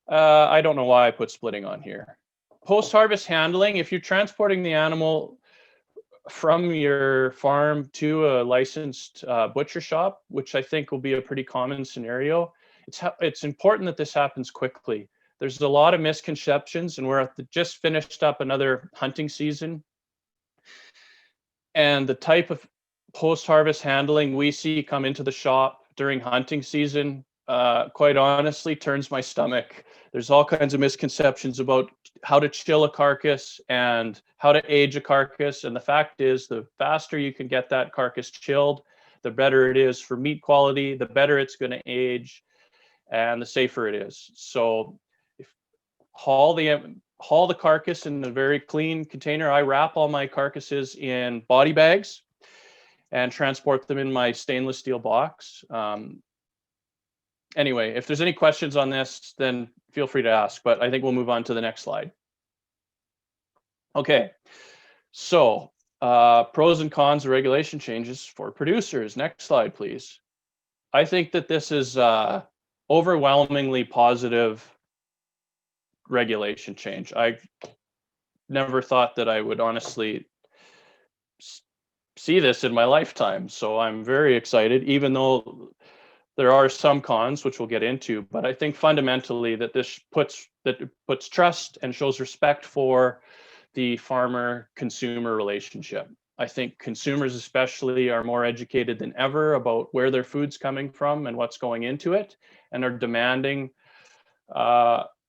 I don't know why I put splitting on here. Post-harvest handling, if you're transporting the animal from your farm to a licensed butcher shop, which I think will be a pretty common scenario, it's important that this happens quickly. There's a lot of misconceptions, and we're just finished up another hunting season. And the type of post-harvest handling we see come into the shop during hunting season, quite honestly, turns my stomach. There's all kinds of misconceptions about how to chill a carcass and how to age a carcass. And the fact is, the faster you can get that carcass chilled, the better it is for meat quality, the better it's going to age, and the safer it is. So haul the carcass in a very clean container. I wrap all my carcasses in body bags and transport them in my stainless steel box. Anyway, if there's any questions on this, then feel free to ask, but I think we'll move on to the next slide. Okay, so pros and cons of regulation changes for producers. Next slide, please. I think that this is overwhelmingly positive regulation change. I never thought that I would honestly see this in my lifetime. So I'm very excited, even though there are some cons, which we'll get into, but I think fundamentally that this puts trust and shows respect for the farmer-consumer relationship. I think consumers especially are more educated than ever about where their food's coming from and what's going into it, and are demanding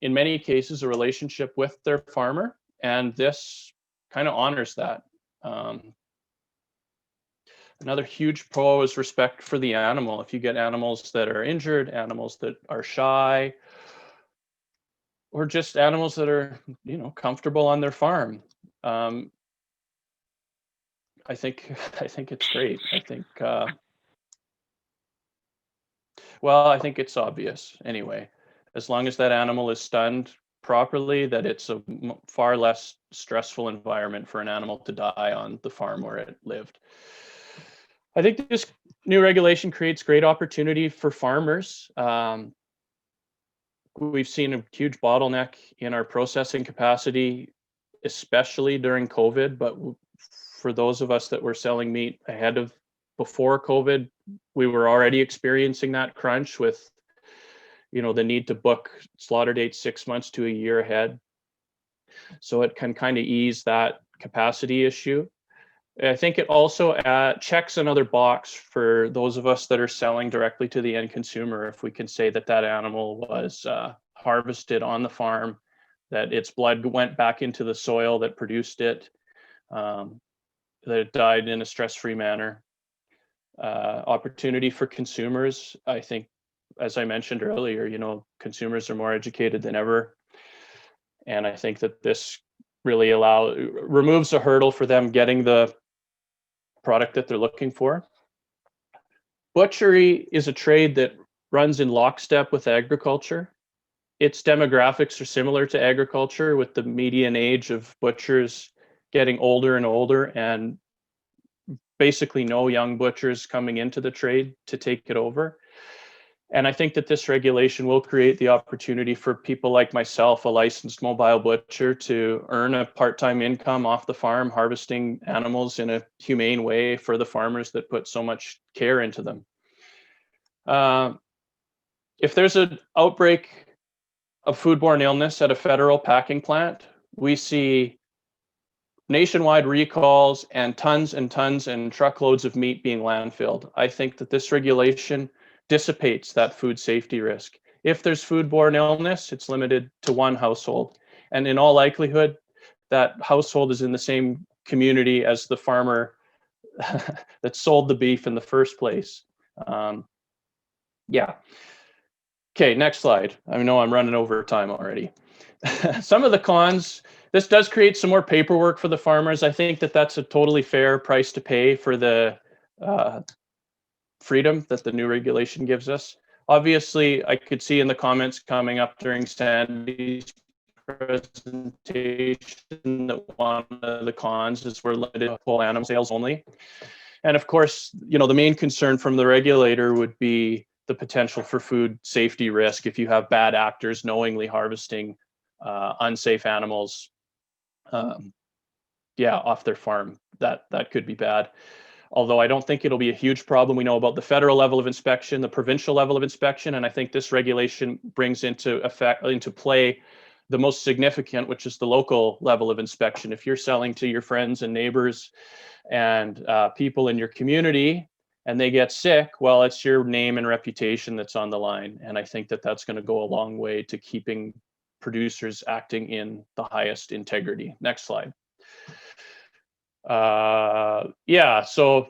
in many cases, a relationship with their farmer, and this kind of honors that. Another huge pro is respect for the animal. If you get animals that are injured, animals that are shy, or just animals that are, comfortable on their farm, I think it's great. I think it's obvious anyway. As long as that animal is stunned properly, that it's a far less stressful environment for an animal to die on the farm where it lived. I think this new regulation creates great opportunity for farmers. We've seen a huge bottleneck in our processing capacity, especially during COVID, but for those of us that were selling meat before COVID, we were already experiencing that crunch with the need to book slaughter dates 6 months to a year ahead. So it can kind of ease that capacity issue. I think it also checks another box for those of us that are selling directly to the end consumer. If we can say that animal was harvested on the farm that its blood went back into the soil that produced it, that it died in a stress-free manner. Opportunity for consumers. I think, as I mentioned earlier, consumers are more educated than ever. And I think that this really removes a hurdle for them getting the product that they're looking for. Butchery is a trade that runs in lockstep with agriculture. Its demographics are similar to agriculture, with the median age of butchers getting older and older, and basically no young butchers coming into the trade to take it over. And I think that this regulation will create the opportunity for people like myself, a licensed mobile butcher, to earn a part-time income off the farm, harvesting animals in a humane way for the farmers that put so much care into them. If there's an outbreak of foodborne illness at a federal packing plant, we see nationwide recalls and tons and truckloads of meat being landfilled. I think that this regulation dissipates that food safety risk. If there's foodborne illness, it's limited to one household. And in all likelihood, that household is in the same community as the farmer that sold the beef in the first place. Yeah. Okay, next slide. I know I'm running over time already. Some of the cons: this does create some more paperwork for the farmers. I think that that's a totally fair price to pay for the freedom that the new regulation gives us. Obviously, I could see in the comments coming up during Sandy's presentation that one of the cons is we're limited to whole animal sales only. And of course, the main concern from the regulator would be the potential for food safety risk if you have bad actors knowingly harvesting unsafe animals off their farm. That could be bad. Although I don't think it'll be a huge problem. We know about the federal level of inspection, the provincial level of inspection, and I think this regulation brings into play the most significant, which is the local level of inspection. If you're selling to your friends and neighbors and people in your community and they get sick, well, it's your name and reputation that's on the line. And I think that that's going to go a long way to keeping producers acting in the highest integrity. Next slide. So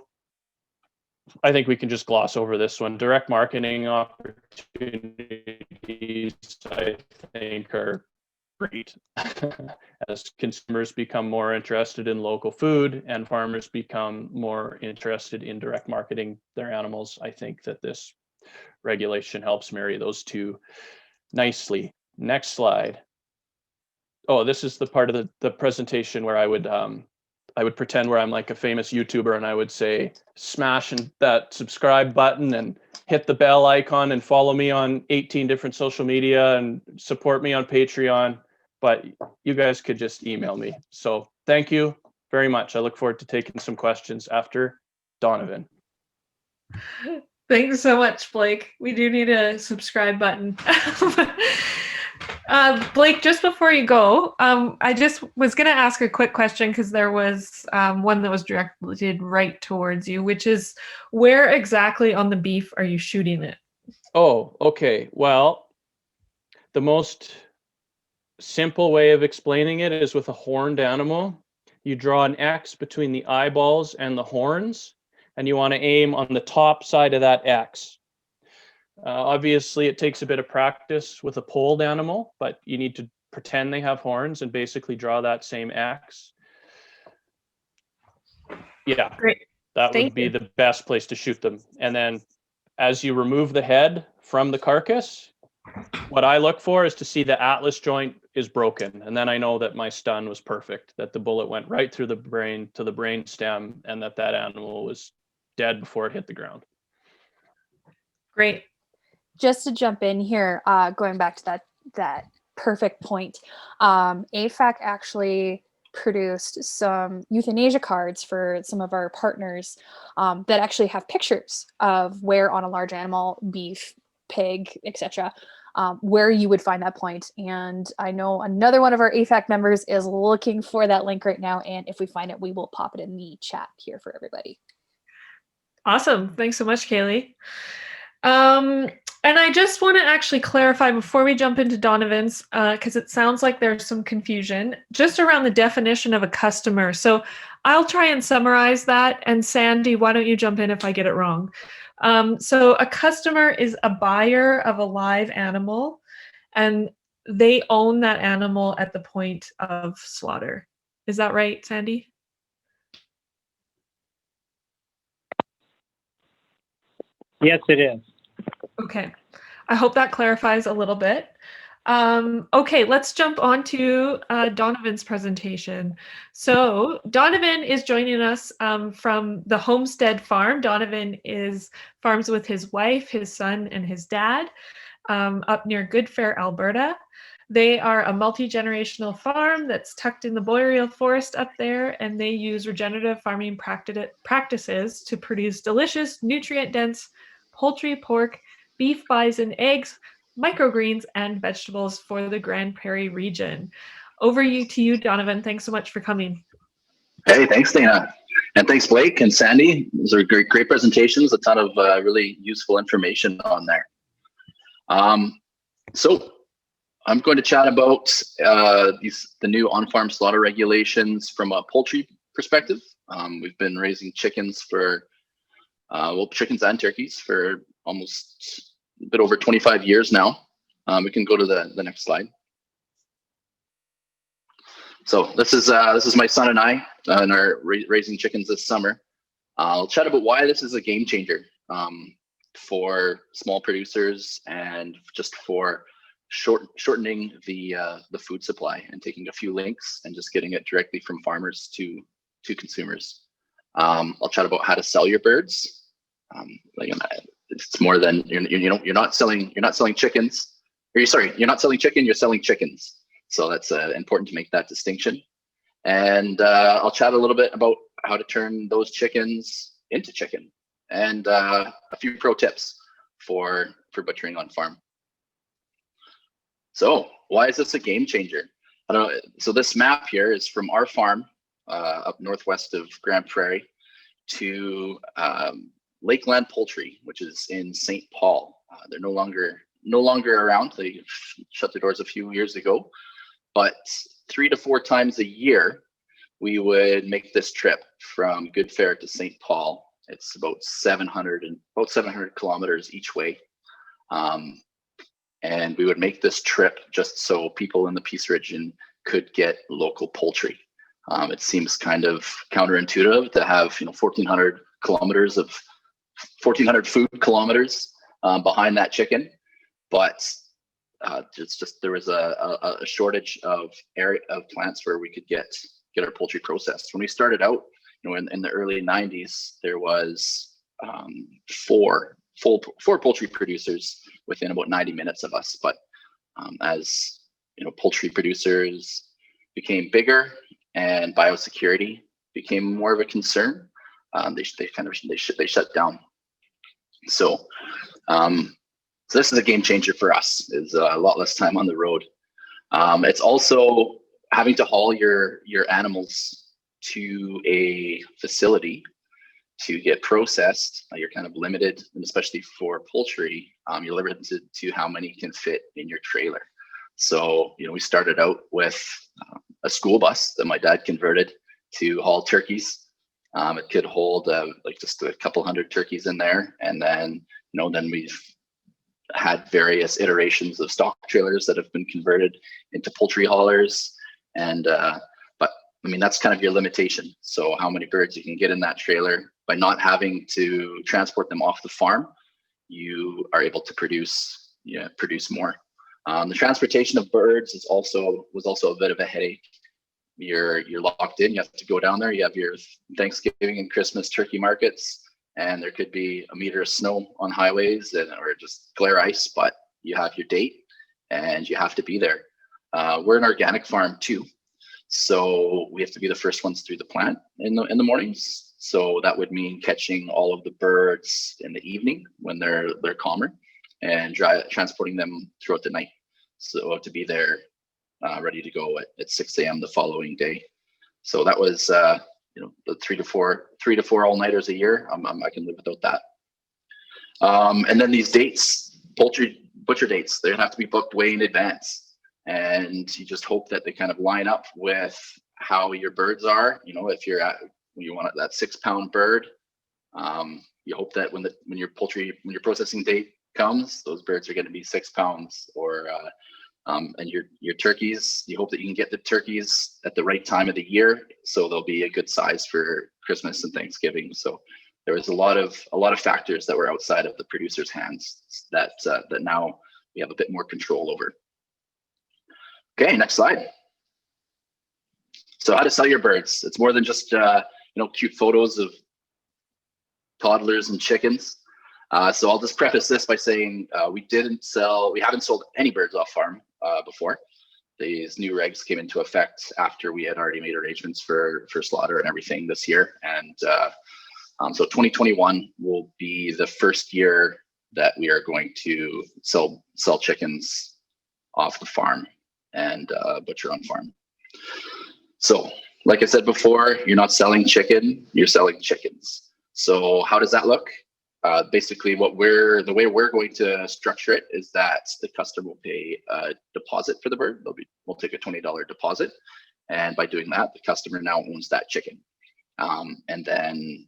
I think we can just gloss over this one. Direct marketing opportunities, I think, are great. As consumers become more interested in local food and farmers become more interested in direct marketing their animals, I think that this regulation helps marry those two nicely. Next slide. Oh, this is the part of the presentation where I would pretend where I'm like a famous YouTuber and I would say, smash that subscribe button and hit the bell icon and follow me on 18 different social media and support me on Patreon. But you guys could just email me. So thank you very much. I look forward to taking some questions after Donovan. Thanks so much, Blake. We do need a subscribe button. Blake, just before you go, I just was going to ask a quick question because there was one that was directed right towards you, which is, where exactly on the beef are you shooting it? Oh, okay. Well, the most simple way of explaining it is with a horned animal. You draw an X between the eyeballs and the horns, and you want to aim on the top side of that X. Obviously, it takes a bit of practice with a polled animal, but you need to pretend they have horns and basically draw that same X. Yeah, great. That would be the best place to shoot them. And then as you remove the head from the carcass, what I look for is to see the atlas joint is broken. And then I know that my stun was perfect, that the bullet went right through the brain to the brain stem, and that animal was dead before it hit the ground. Great. Just to jump in here, going back to that perfect point, AFAC actually produced some euthanasia cards for some of our partners that actually have pictures of where on a large animal, beef, pig, etc., where you would find that point. And I know another one of our AFAC members is looking for that link right now, and if we find it, we will pop it in the chat here for everybody. Awesome. Thanks so much, Kaylee. And I just want to actually clarify before we jump into Donovan's, because it sounds like there's some confusion just around the definition of a customer. So I'll try and summarize that. And Sandy, why don't you jump in if I get it wrong? So a customer is a buyer of a live animal, and they own that animal at the point of slaughter. Is that right, Sandy? Yes, it is. Okay, I hope that clarifies a little bit. Okay, let's jump on to Donovan's presentation. So Donovan is joining us from the Homestead Farm. Donovan farms with his wife, his son, and his dad up near Good Fair, Alberta. They are a multi-generational farm that's tucked in the boreal forest up there, and they use regenerative farming practices to produce delicious, nutrient-dense poultry, pork, beef, bison, eggs, microgreens, and vegetables for the Grand Prairie region. Over to you, Donovan. Thanks so much for coming. Hey, thanks, Dana. And thanks, Blake and Sandy. Those are great presentations, a ton of really useful information on there. So I'm going to chat about the new on-farm slaughter regulations from a poultry perspective. We've been raising chickens for, chickens and turkeys for almost a bit over 25 years now. We can go to the next slide. So this is my son and I and our raising chickens this summer. I'll chat about why this is a game changer for small producers and just for shortening the food supply and taking a few links and just getting it directly from farmers to consumers. I'll chat about how to sell your birds. It's more than you're not selling chickens. You're not selling chicken. You're selling chickens. So that's important to make that distinction. And I'll chat a little bit about how to turn those chickens into chicken and a few pro tips for butchering on farm. So why is this a game changer? I don't know. So this map here is from our farm up northwest of Grand Prairie to Lakeland Poultry, which is in St. Paul. They're no longer around. They shut their doors a few years ago, but 3 to 4 times a year, we would make this trip from Good Fair to St. Paul. It's about 700 kilometers each way. And we would make this trip just so people in the Peace region could get local poultry. It seems kind of counterintuitive to have 1,400 food kilometers behind that chicken, but it's just there was a shortage of plants where we could get our poultry processed. When we started out, in the early 90s, there was 4 poultry producers within about 90 minutes of us. But as poultry producers became bigger and biosecurity became more of a concern, they shut down. So this is a game changer for us. Is a lot less time on the road. It's also having to haul your animals to a facility to get processed. You're kind of limited, and especially for poultry, you're limited to how many can fit in your trailer. So we started out with a school bus that my dad converted to haul turkeys. It could hold just a couple hundred turkeys in there, and then then we've had various iterations of stock trailers that have been converted into poultry haulers. And but I mean, that's kind of your limitation. So how many birds you can get in that trailer. By not having to transport them off the farm, you are able to produce more. The transportation of birds was also a bit of a headache. You're locked in. You have to go down there. You have your Thanksgiving and Christmas turkey markets, and there could be a meter of snow on highways or just glare ice, but you have your date and you have to be there. We're an organic farm too, so we have to be the first ones through the plant in the mornings. So that would mean catching all of the birds in the evening when they're calmer, and transporting them throughout the night. So to be there ready to go at 6 a.m. the following day. So that was the 3 to 4 all-nighters a year. I can live without that. And then these dates poultry butcher dates, they're gonna have to be booked way in advance. And you just hope that they kind of line up with how your birds are. You know, if you want that 6 pound bird, you hope that when your processing date comes, those birds are going to be 6 pounds. Or and your turkeys, you hope that you can get the turkeys at the right time of the year, so they'll be a good size for Christmas and Thanksgiving. So there was a lot of factors that were outside of the producer's hands that now we have a bit more control over. Okay, next slide. So how to sell your birds. It's more than just cute photos of toddlers and chickens. So I'll just preface this by saying we haven't sold any birds off farm before. These new regs came into effect after we had already made arrangements for slaughter and everything this year. And so 2021 will be the first year that we are going to sell chickens off the farm and butcher on farm. So like I said before, you're not selling chicken, you're selling chickens. So how does that look? Basically the way we're going to structure it is that the customer will pay a deposit for the bird. We'll take a $20 deposit. And by doing that, the customer now owns that chicken. And then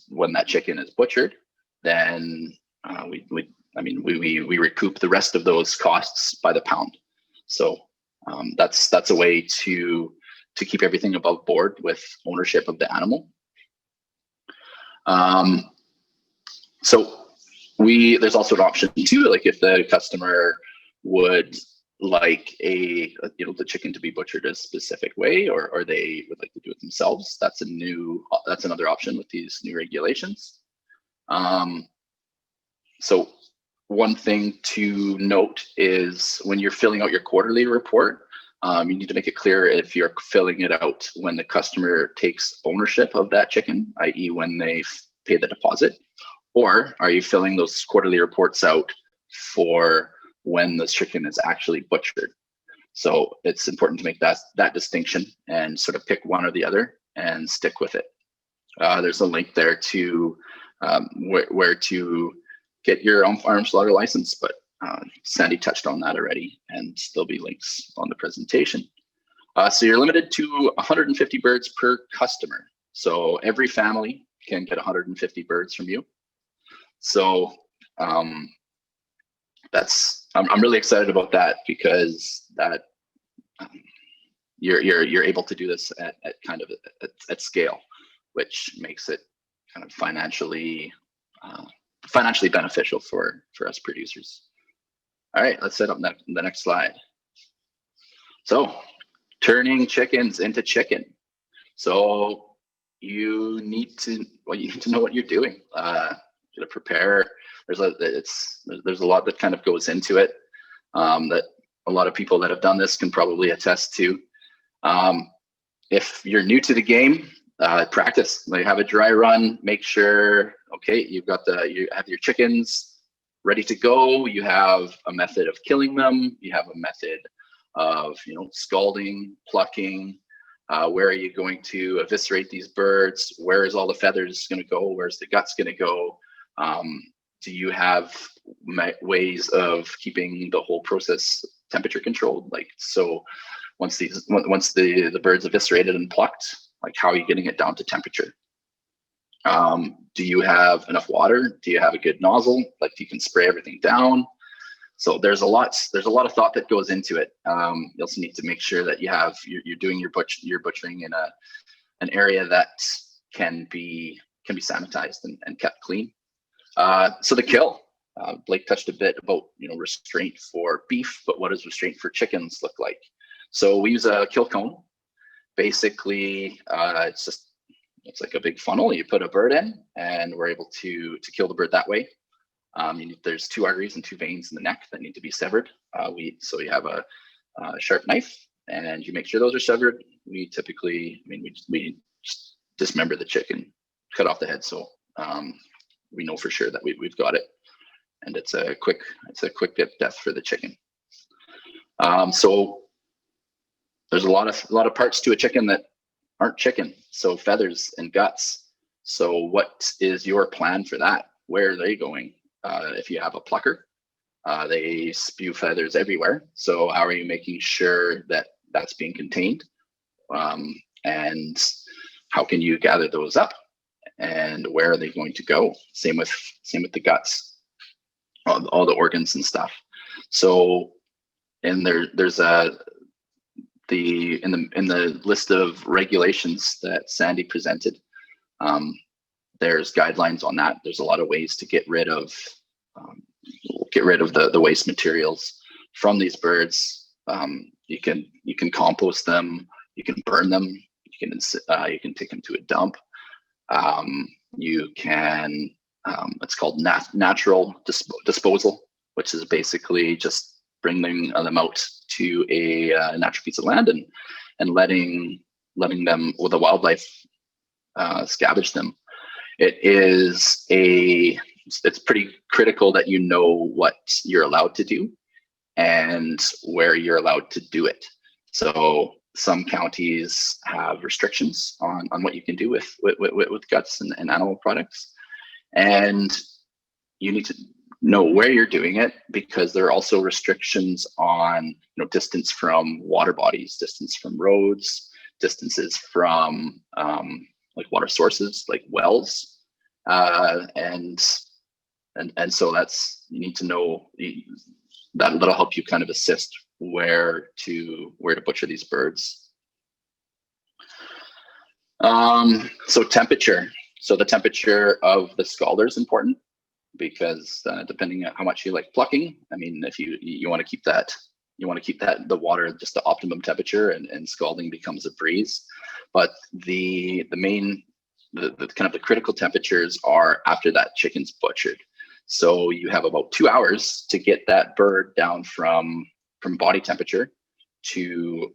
when that chicken is butchered, then we recoup the rest of those costs by the pound. So that's a way to keep everything above board with ownership of the animal. So there's also an option too, like if the customer would like the chicken to be butchered a specific way, or they would like to do it themselves. That's another option with these new regulations. So one thing to note is when you're filling out your quarterly report, you need to make it clear if you're filling it out when the customer takes ownership of that chicken, i.e. when they pay the deposit, or are you filling those quarterly reports out for when the chicken is actually butchered? So it's important to make that distinction and sort of pick one or the other and stick with it. There's a link there to where to get your on-farm slaughter license, but Sandy touched on that already, and there'll be links on the presentation. So you're limited to 150 birds per customer. So every family can get 150 birds from you. So I'm really excited about that, because that you're able to do this at kind of at scale, which makes it kind of financially beneficial for us producers. All right, let's set up the next slide. So turning chickens into chicken. So you need to know what you're doing. To prepare. There's a lot that kind of goes into it that a lot of people that have done this can probably attest to. If you're new to the game, practice. Like, have a dry run. Make sure, okay, you have your chickens ready to go. You have a method of killing them. You have a method of scalding, plucking. Where are you going to eviscerate these birds? Where is all the feathers going to go? Where's the guts going to go? Do you have ways of keeping the whole process temperature controlled? Like, so once the bird's eviscerated and plucked, like, how are you getting it down to temperature? Do you have enough water? Do you have a good nozzle? Like, you can spray everything down. So there's a lot of thought that goes into it. You also need to make sure that you're doing your butchering in an area that can be sanitized and kept clean. So the kill, Blake touched a bit about restraint for beef, but what does restraint for chickens look like? So we use a kill cone. Basically, it's like a big funnel. You put a bird in, and we're able to kill the bird that way. There's 2 arteries and 2 veins in the neck that need to be severed. So you have a sharp knife, and you make sure those are severed. We typically, we just dismember the chicken, cut off the head, so we know for sure that we've got it, and it's a quick death for the chicken. So there's a lot of parts to a chicken that aren't chicken. So feathers and guts. So what is your plan for that? Where are they going? If you have a plucker, They spew feathers everywhere. So how are you making sure that that's being contained? And how can you gather those up? And where are they going to go? Same with the guts, all the organs and stuff. So, and there's in the list of regulations that Sandy presented, there's guidelines on that. There's a lot of ways to get rid of the waste materials from these birds. You can compost them, you can burn them, you can take them to a dump. You can it's called natural disposal, which is basically just bringing them out to a natural piece of land and letting them, with the wildlife, scavenge them. It's pretty critical that you know what you're allowed to do and where you're allowed to do it. So some counties have restrictions on what you can do with guts and animal products, and you need to know where you're doing it, because there are also restrictions on distance from water bodies, distance from roads, distances from like water sources like wells, and so you need to know that'll help you kind of assist where to butcher these birds. So temperature. So the temperature of the scalder is important, because depending on how much you like plucking, I mean, if you want to keep that, the water just the optimum temperature, and scalding becomes a breeze. But the kind of the critical temperatures are after that chicken's butchered. So you have about 2 hours to get that bird down from body temperature to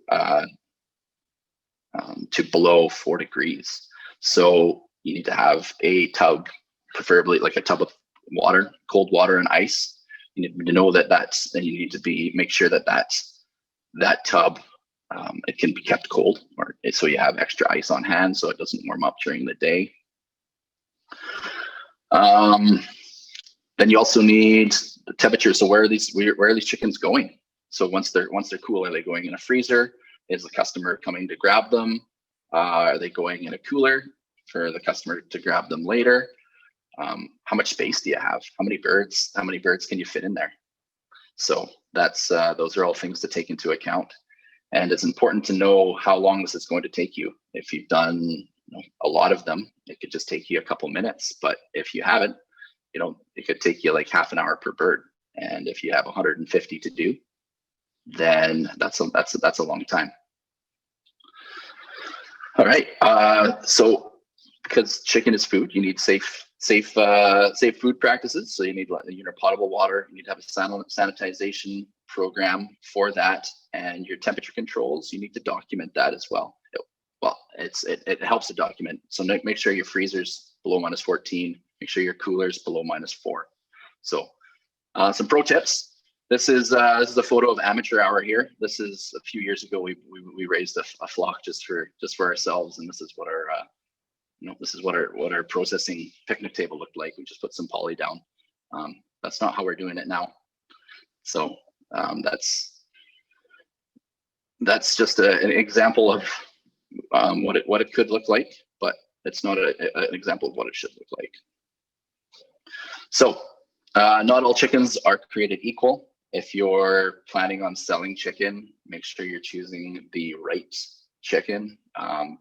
below 4 degrees. So you need to have a tub, preferably like a tub of water, cold water and ice. You need to know and you need to make sure that tub, it can be kept cold, so you have extra ice on hand so it doesn't warm up during the day. Then you also need the temperature. So where are these chickens going? So once they're cool, are they going in a freezer? Is the customer coming to grab them? Are they going in a cooler for the customer to grab them later? How much space do you have? How many birds can you fit in there? So those are all things to take into account. And it's important to know how long this is going to take you. If you've done a lot of them, it could just take you a couple minutes. But if you haven't, it could take you like half an hour per bird. And if you have 150 to do, then that's a long time. All right. So because chicken is food, you need safe food practices. So you need potable water. You need to have a sanitization program for that, and your temperature controls. You need to document that as well. It helps to document. So make sure your freezer's below -14. Make sure your cooler's below -4. So some pro tips. This is a photo of amateur hour here. This is a few years ago. We raised a flock just for ourselves, and this is what our processing picnic table looked like. We just put some poly down. That's not how we're doing it now. So that's just an example of what it could look like, but it's not an example of what it should look like. So not all chickens are created equal. If you're planning on selling chicken, make sure you're choosing the right chicken.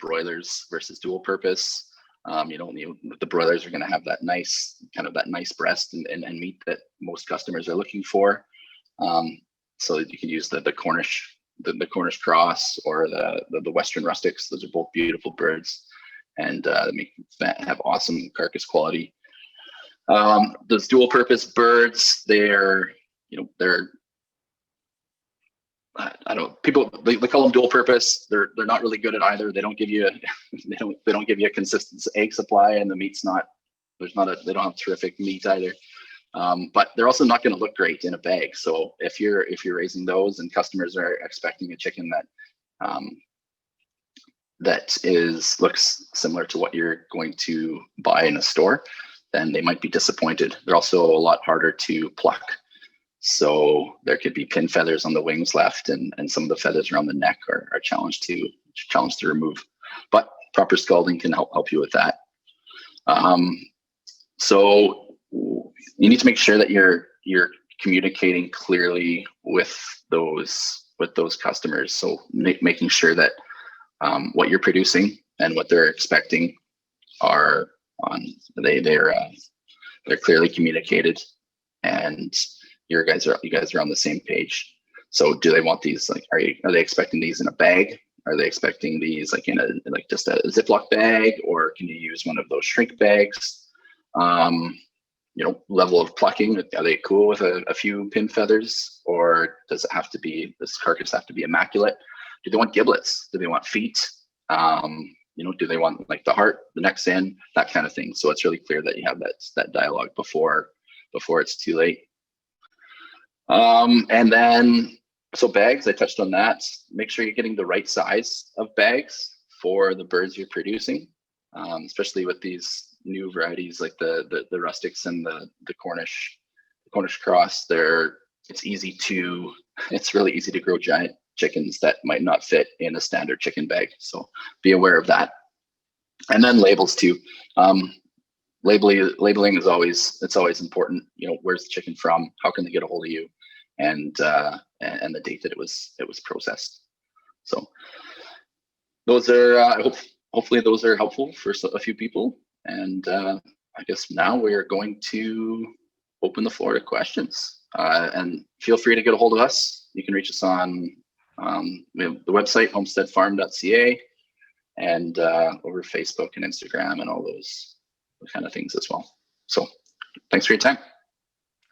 Broilers versus dual purpose. The broilers are going to have that nice breast and meat that most customers are looking for. So you can use the Cornish cross or the Western rustics. Those are both beautiful birds, and they have awesome carcass quality. Those dual purpose birds, people they call them dual purpose. They're not really good at either. They don't give you a consistent egg supply, and the meat's they don't have terrific meat either. But they're also not going to look great in a bag. So if you're raising those and customers are expecting a chicken that looks similar to what you're going to buy in a store, then they might be disappointed. They're also a lot harder to pluck. So there could be pin feathers on the wings left, and some of the feathers around the neck are challenged to remove. But proper scalding can help you with that. So you need to make sure that you're communicating clearly with those customers. So making sure that what you're producing and what they're expecting are they're clearly communicated, and you guys are on the same page. So do they want these, like, are they expecting these in a bag? Are they expecting these like in just a Ziploc bag, or can you use one of those shrink bags? Level of plucking, are they cool with a few pin feathers, or does this carcass have to be immaculate? Do they want giblets? Do they want feet? Do they want like the heart, the neck's in, that kind of thing? So it's really clear that you have that dialogue before it's too late. And then, so bags, I touched on that. Make sure you're getting the right size of bags for the birds you're producing, especially with these new varieties like the rustics and the Cornish cross. It's really easy to grow giant chickens that might not fit in a standard chicken bag. So be aware of that. And then labels too. Labeling is always important. Where's the chicken from? How can they get a hold of you? And the date that it was processed. So those are hopefully those are helpful for a few people. And I guess now we are going to open the floor to questions. And feel free to get a hold of us. You can reach us on we have the website homesteadfarm.ca, and over Facebook and Instagram and all those kind of things as well. So thanks for your time.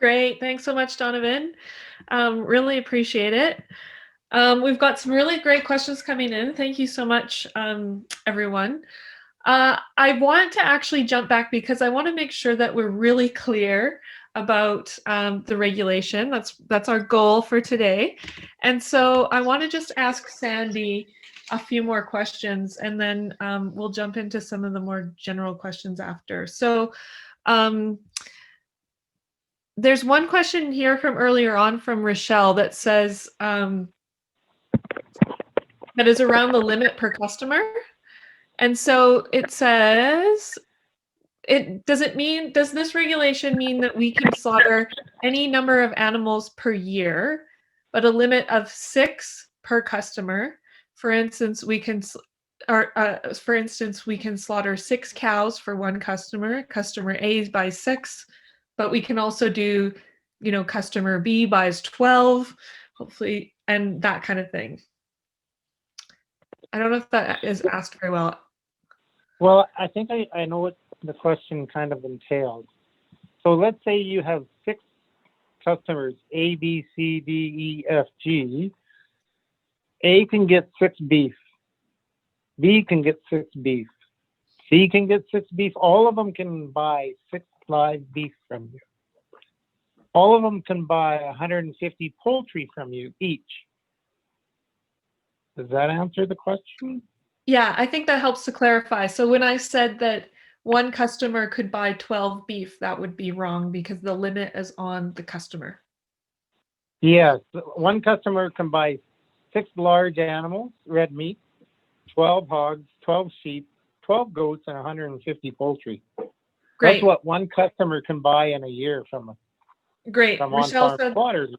Great. Thanks so much, Donovan. Really appreciate it. We've got some really great questions coming in. Thank you so much, everyone. I want to actually jump back because I want to make sure that we're really clear about the regulation. That's our goal for today. And so I want to just ask Sandy a few more questions, and then we'll jump into some of the more general questions after. So there's one question here from earlier on from Rochelle that says that is around the limit per customer. And so it says, does this regulation mean that we can slaughter any number of animals per year, but a limit of 6 per customer? For instance, we can slaughter 6 cows for one customer. Customer A buys 6, but we can also do, customer B buys 12, hopefully, and that kind of thing. I don't know if that is asked very well. Well, I think I know what the question kind of entails. So let's say you have 6 customers, A, B, C, D, E, F, G. A can get 6 beef. B can get 6 beef. C can get 6 beef. All of them can buy 6 live beef from you. All of them can buy 150 poultry from you each. Does that answer the question? Yeah, I think that helps to clarify. So when I said that one customer could buy 12 beef, that would be wrong because the limit is on the customer. Yes, one customer can buy 6 large animals, red meat, 12 hogs, 12 sheep, 12 goats, and 150 poultry. Great. That's what one customer can buy in a year from Great. Rochelle said, slaughters.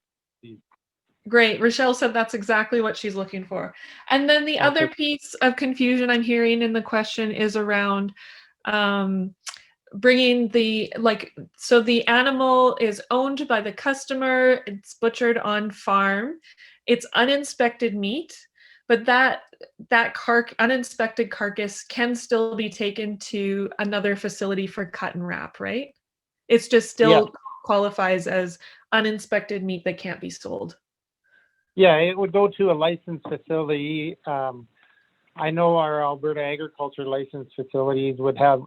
great. Rochelle said that's exactly what she's looking for. And then the other piece of confusion I'm hearing in the question is around bringing so the animal is owned by the customer, it's butchered on farm, it's uninspected meat, but that uninspected carcass can still be taken to another facility for cut and wrap, right? It's just still qualifies as uninspected meat that can't be sold. Yeah, it would go to a licensed facility. I know our Alberta agriculture licensed facilities would have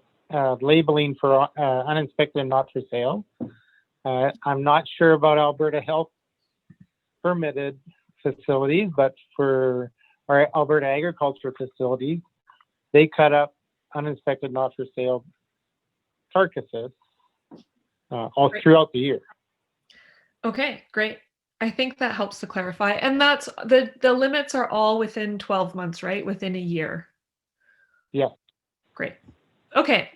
labeling for uninspected and not for sale. I'm not sure about Alberta health permitted facilities, but for our Alberta agriculture facilities, they cut up uninspected, not for sale carcasses all throughout the year. Okay, great. I think that helps to clarify. And that's the limits are all within 12 months, right? Within a year. Yeah. Great. Okay.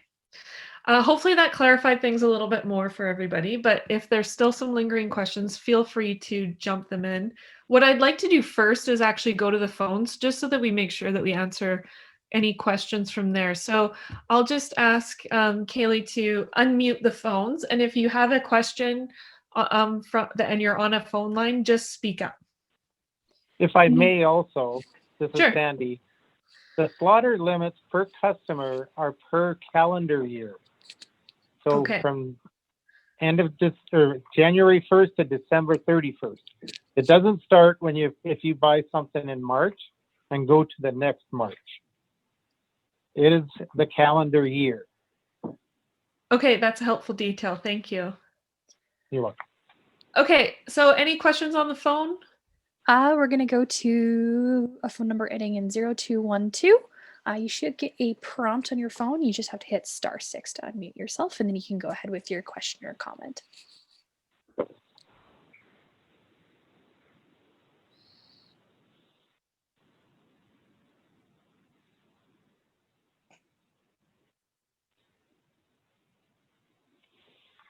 Hopefully that clarified things a little bit more for everybody, but if there's still some lingering questions, feel free to jump them in. What I'd like to do first is actually go to the phones just so that we make sure that we answer any questions from there. So I'll just ask Kaylee to unmute the phones. And if you have a question and you're on a phone line, just speak up. If I may also, this is Sure. Sandy, the slaughter limits per customer are per calendar year. So Okay. from end of January 1st to December 31st. It doesn't start when if you buy something in March and go to the next March. It is the calendar year. Okay, that's a helpful detail. Thank you. You're welcome. Okay, so any questions on the phone? We're going to go to a phone number ending in 0212. You should get a prompt on your phone. You just have to hit *6 to unmute yourself, and then you can go ahead with your question or comment.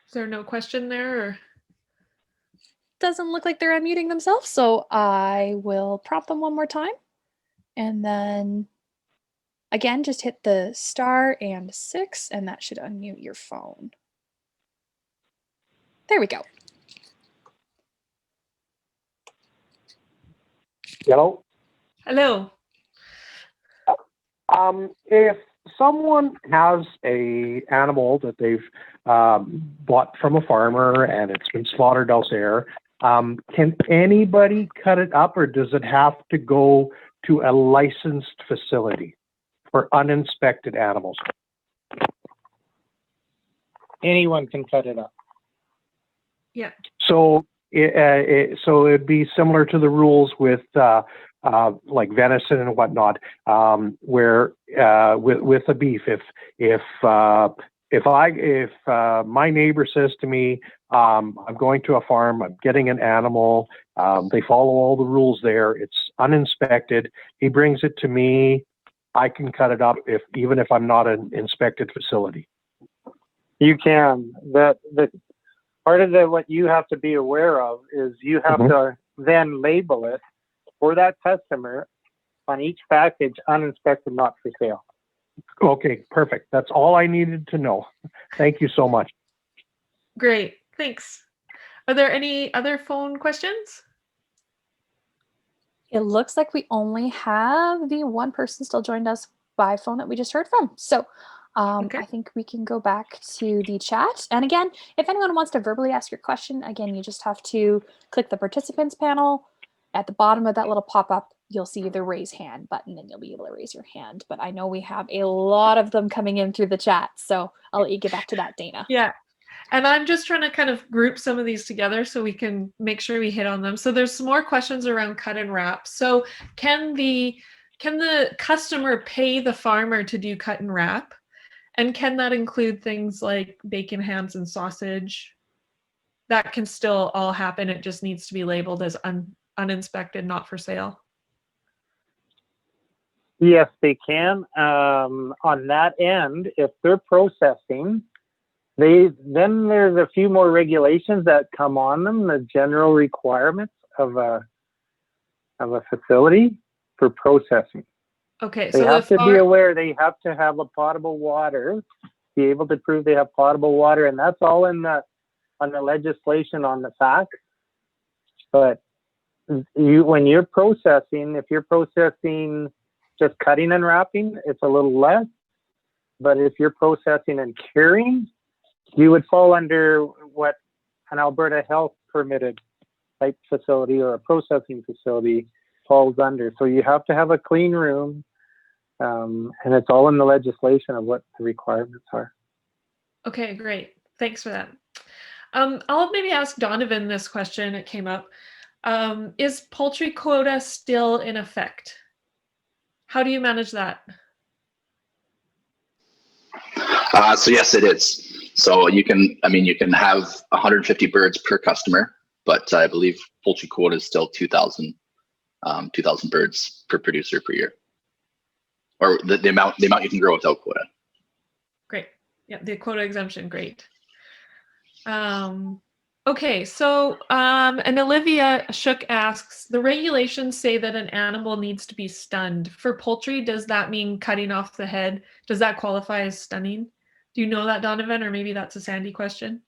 Is there no question there? Or? Doesn't look like they're unmuting themselves, so I will prompt them one more time. And then again, just hit the *6, and that should unmute your phone. There we go. Hello. Hello. If someone has a animal that they've bought from a farmer and it's been slaughtered elsewhere, can anybody cut it up, or does it have to go to a licensed facility for uninspected animals? Anyone can cut it up. Yeah. So it'd be similar to the rules with like venison and whatnot, where with the beef, if my neighbor says to me, I'm going to a farm, I'm getting an animal, they follow all the rules there, it's uninspected, he brings it to me, I can cut it up even if I'm not an inspected facility. You can. The part of what you have to be aware of is you have to then label it for that customer on each package, uninspected, not for sale. Okay, perfect. That's all I needed to know. Thank you so much. Great, thanks. Are there any other phone questions? It looks like we only have the one person still joined us by phone that we just heard from. So Okay. I think we can go back to the chat. And again, if anyone wants to verbally ask your question, again, you just have to click the participants panel. At the bottom of that little pop-up, you'll see the raise hand button, and you'll be able to raise your hand. But I know we have a lot of them coming in through the chat, so I'll let you get back to that, Dana. Yeah. And I'm just trying to kind of group some of these together so we can make sure we hit on them. So there's some more questions around cut and wrap. So can the customer pay the farmer to do cut and wrap? And can that include things like bacon, hams, and sausage? That can still all happen. It just needs to be labeled as uninspected, not for sale. Yes, they can. On that end, if they're processing, then there's a few more regulations that come on them, the general requirements of a facility for processing. Okay, They so have to be aware they have to have a potable water, be able to prove they have potable water, and that's all on the legislation on the facts. But when you're processing, if you're processing just cutting and wrapping, it's a little less. But if you're processing and curing, you would fall under what an Alberta health permitted type facility or a processing facility falls under. So you have to have a clean room, and it's all in the legislation of what the requirements are. Okay, great. Thanks for that. I'll maybe ask Donovan this question. It came up. Is poultry quota still in effect? How do you manage that? So yes, it is. So you can have 150 birds per customer, but I believe poultry quota is still 2,000 birds per producer per year, or the amount you can grow without quota. Great. Yeah, the quota exemption, great. Okay, so and Olivia Shook asks, the regulations say that an animal needs to be stunned. For poultry, does that mean cutting off the head? Does that qualify as stunning? Do you know that, Donovan, or maybe that's a Sandy question?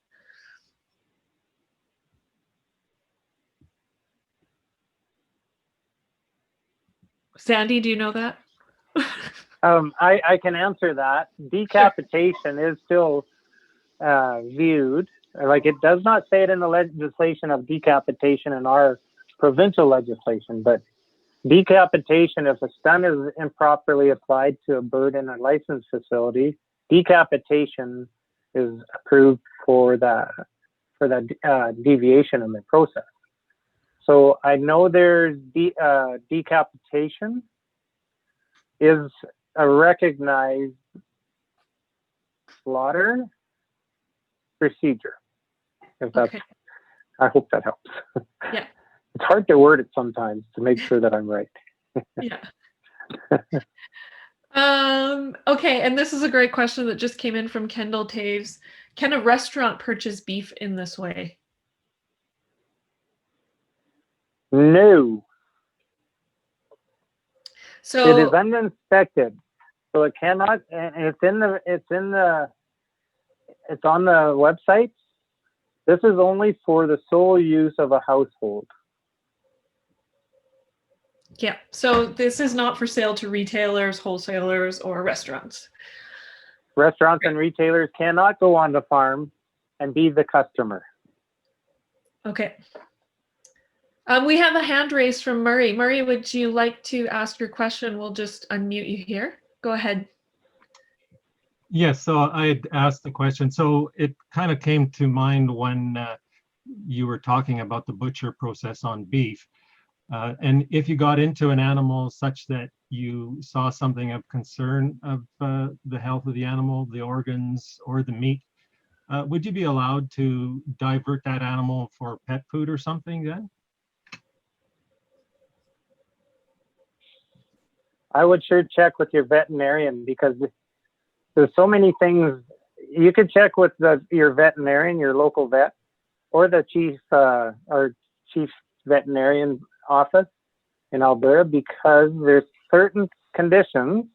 Sandy, do you know that? I can answer that. Decapitation is still viewed, like it does not say it in the legislation of decapitation in our provincial legislation, but decapitation, if a stun is improperly applied to a bird in a licensed facility, decapitation is approved for that deviation in the process. So I know there's decapitation is a recognized slaughter procedure. If that's, Okay. I hope that helps. Yeah. It's hard to word it sometimes to make sure that I'm right. Yeah. Okay, and this is a great question that just came in from Kendall Taves. Can a restaurant purchase beef in this way? No. So It is uninspected, so it cannot. And it's on the website. This is only for the sole use of a household. yeah, so this is not for sale to retailers, wholesalers, or restaurants. Restaurants and retailers cannot go on the farm and be the customer. Okay. We have a hand raised from Murray. Murray, would you like to ask your question? We'll just unmute you here. Go ahead. Yes, so I had asked the question. So it kind of came to mind when you were talking about the butcher process on beef. And if you got into an animal such that you saw something of concern of the health of the animal, the organs, or the meat, would you be allowed to divert that animal for pet food or something then? I would sure check with your veterinarian, because there's so many things. You could check with your veterinarian, your local vet, or the chief veterinarian office in Alberta, because there's certain conditions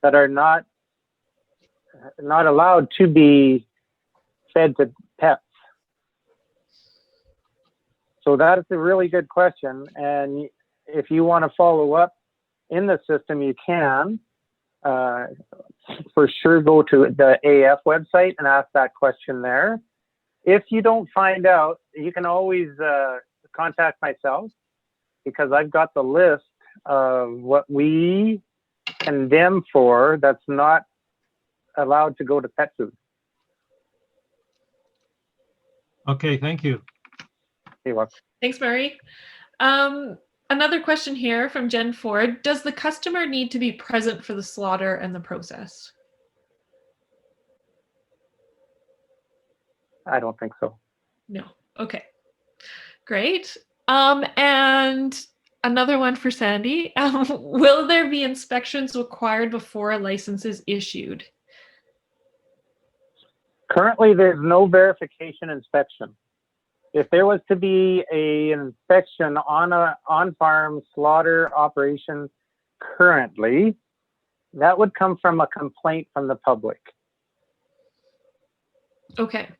that are not allowed to be fed to pets. So that is a really good question, and if you want to follow up in the system, you can for sure go to the AF website and ask that question there. If you don't find out, you can always contact myself, because I've got the list of what we condemn for that's not allowed to go to pet food. Okay, thank you. You're welcome. Thanks, Murray. Another question here from Jen Ford. Does the customer need to be present for the slaughter and the process? I don't think so. No. Okay. Great. And another one for Sandy. Will there be inspections required before a license is issued? Currently, there's no verification inspection. If there was to be an inspection on a on-farm slaughter operation currently, that would come from a complaint from the public. Okay.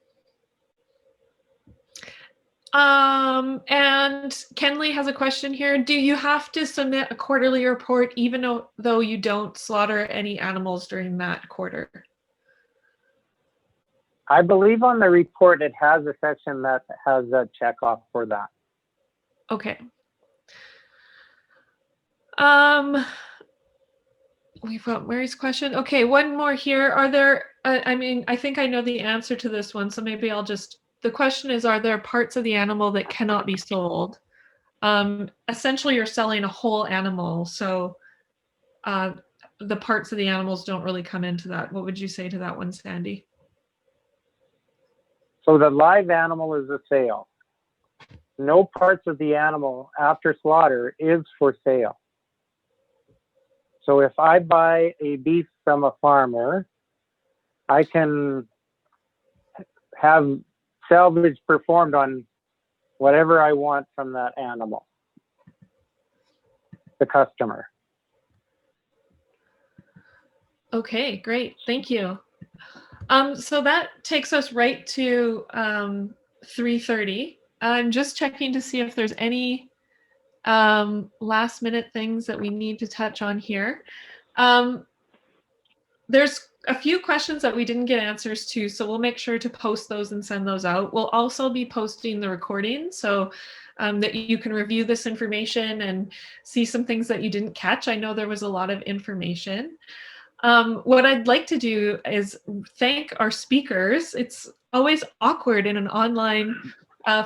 And Kenley has a question here. Do you have to submit a quarterly report even though you don't slaughter any animals during that quarter? I believe on the report it has a section that has a checkoff for that. Okay. We've got Mary's question. Okay, one more here. Are there, I think I know the answer to this one, so maybe the question is, are there parts of the animal that cannot be sold? Essentially, you're selling a whole animal, so the parts of the animals don't really come into that. What would you say to that one, Sandy? So the live animal is a sale. no parts of the animal after slaughter is for sale. So if I buy a beef from a farmer, I can have salvage performed on whatever I want from that animal, the customer. Okay, great. Thank you. So that takes us right to 3:30. I'm just checking to see if there's any last minute things that we need to touch on here. There's a few questions that we didn't get answers to, so we'll make sure to post those and send those out. We'll also be posting the recording so that you can review this information and see some things that you didn't catch. I know there was a lot of information. What I'd like to do is thank our speakers. It's always awkward in an online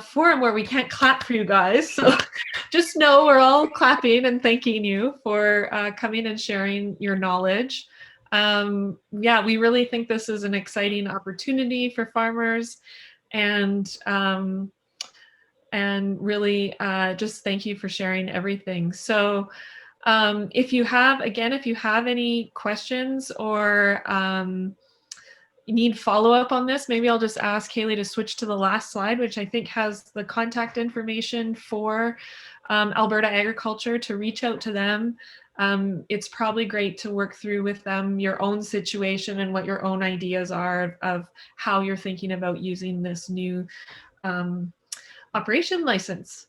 forum where we can't clap for you guys. So just know we're all clapping and thanking you for coming and sharing your knowledge. Yeah, we really think this is an exciting opportunity for farmers, and really just thank you for sharing everything. So if you have any questions or you need follow-up on this, maybe I'll just ask Haley to switch to the last slide, which I think has the contact information for Alberta Agriculture, to reach out to them. It's probably great to work through with them your own situation and what your own ideas are of how you're thinking about using this new operation license.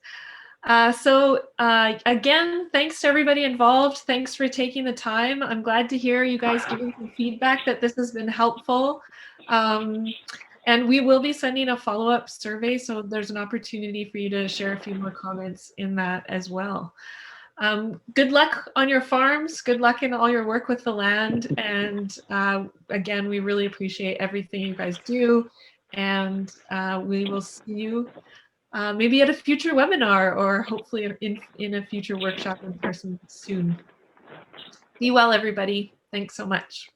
Again, thanks to everybody involved. Thanks for taking the time. I'm glad to hear you guys giving some feedback that this has been helpful. And we will be sending a follow-up survey, so there's an opportunity for you to share a few more comments in that as well. Good luck on your farms. Good luck in all your work with the land. And again, we really appreciate everything you guys do. And we will see you maybe at a future webinar, or hopefully in a future workshop in person soon. Be well, everybody. Thanks so much.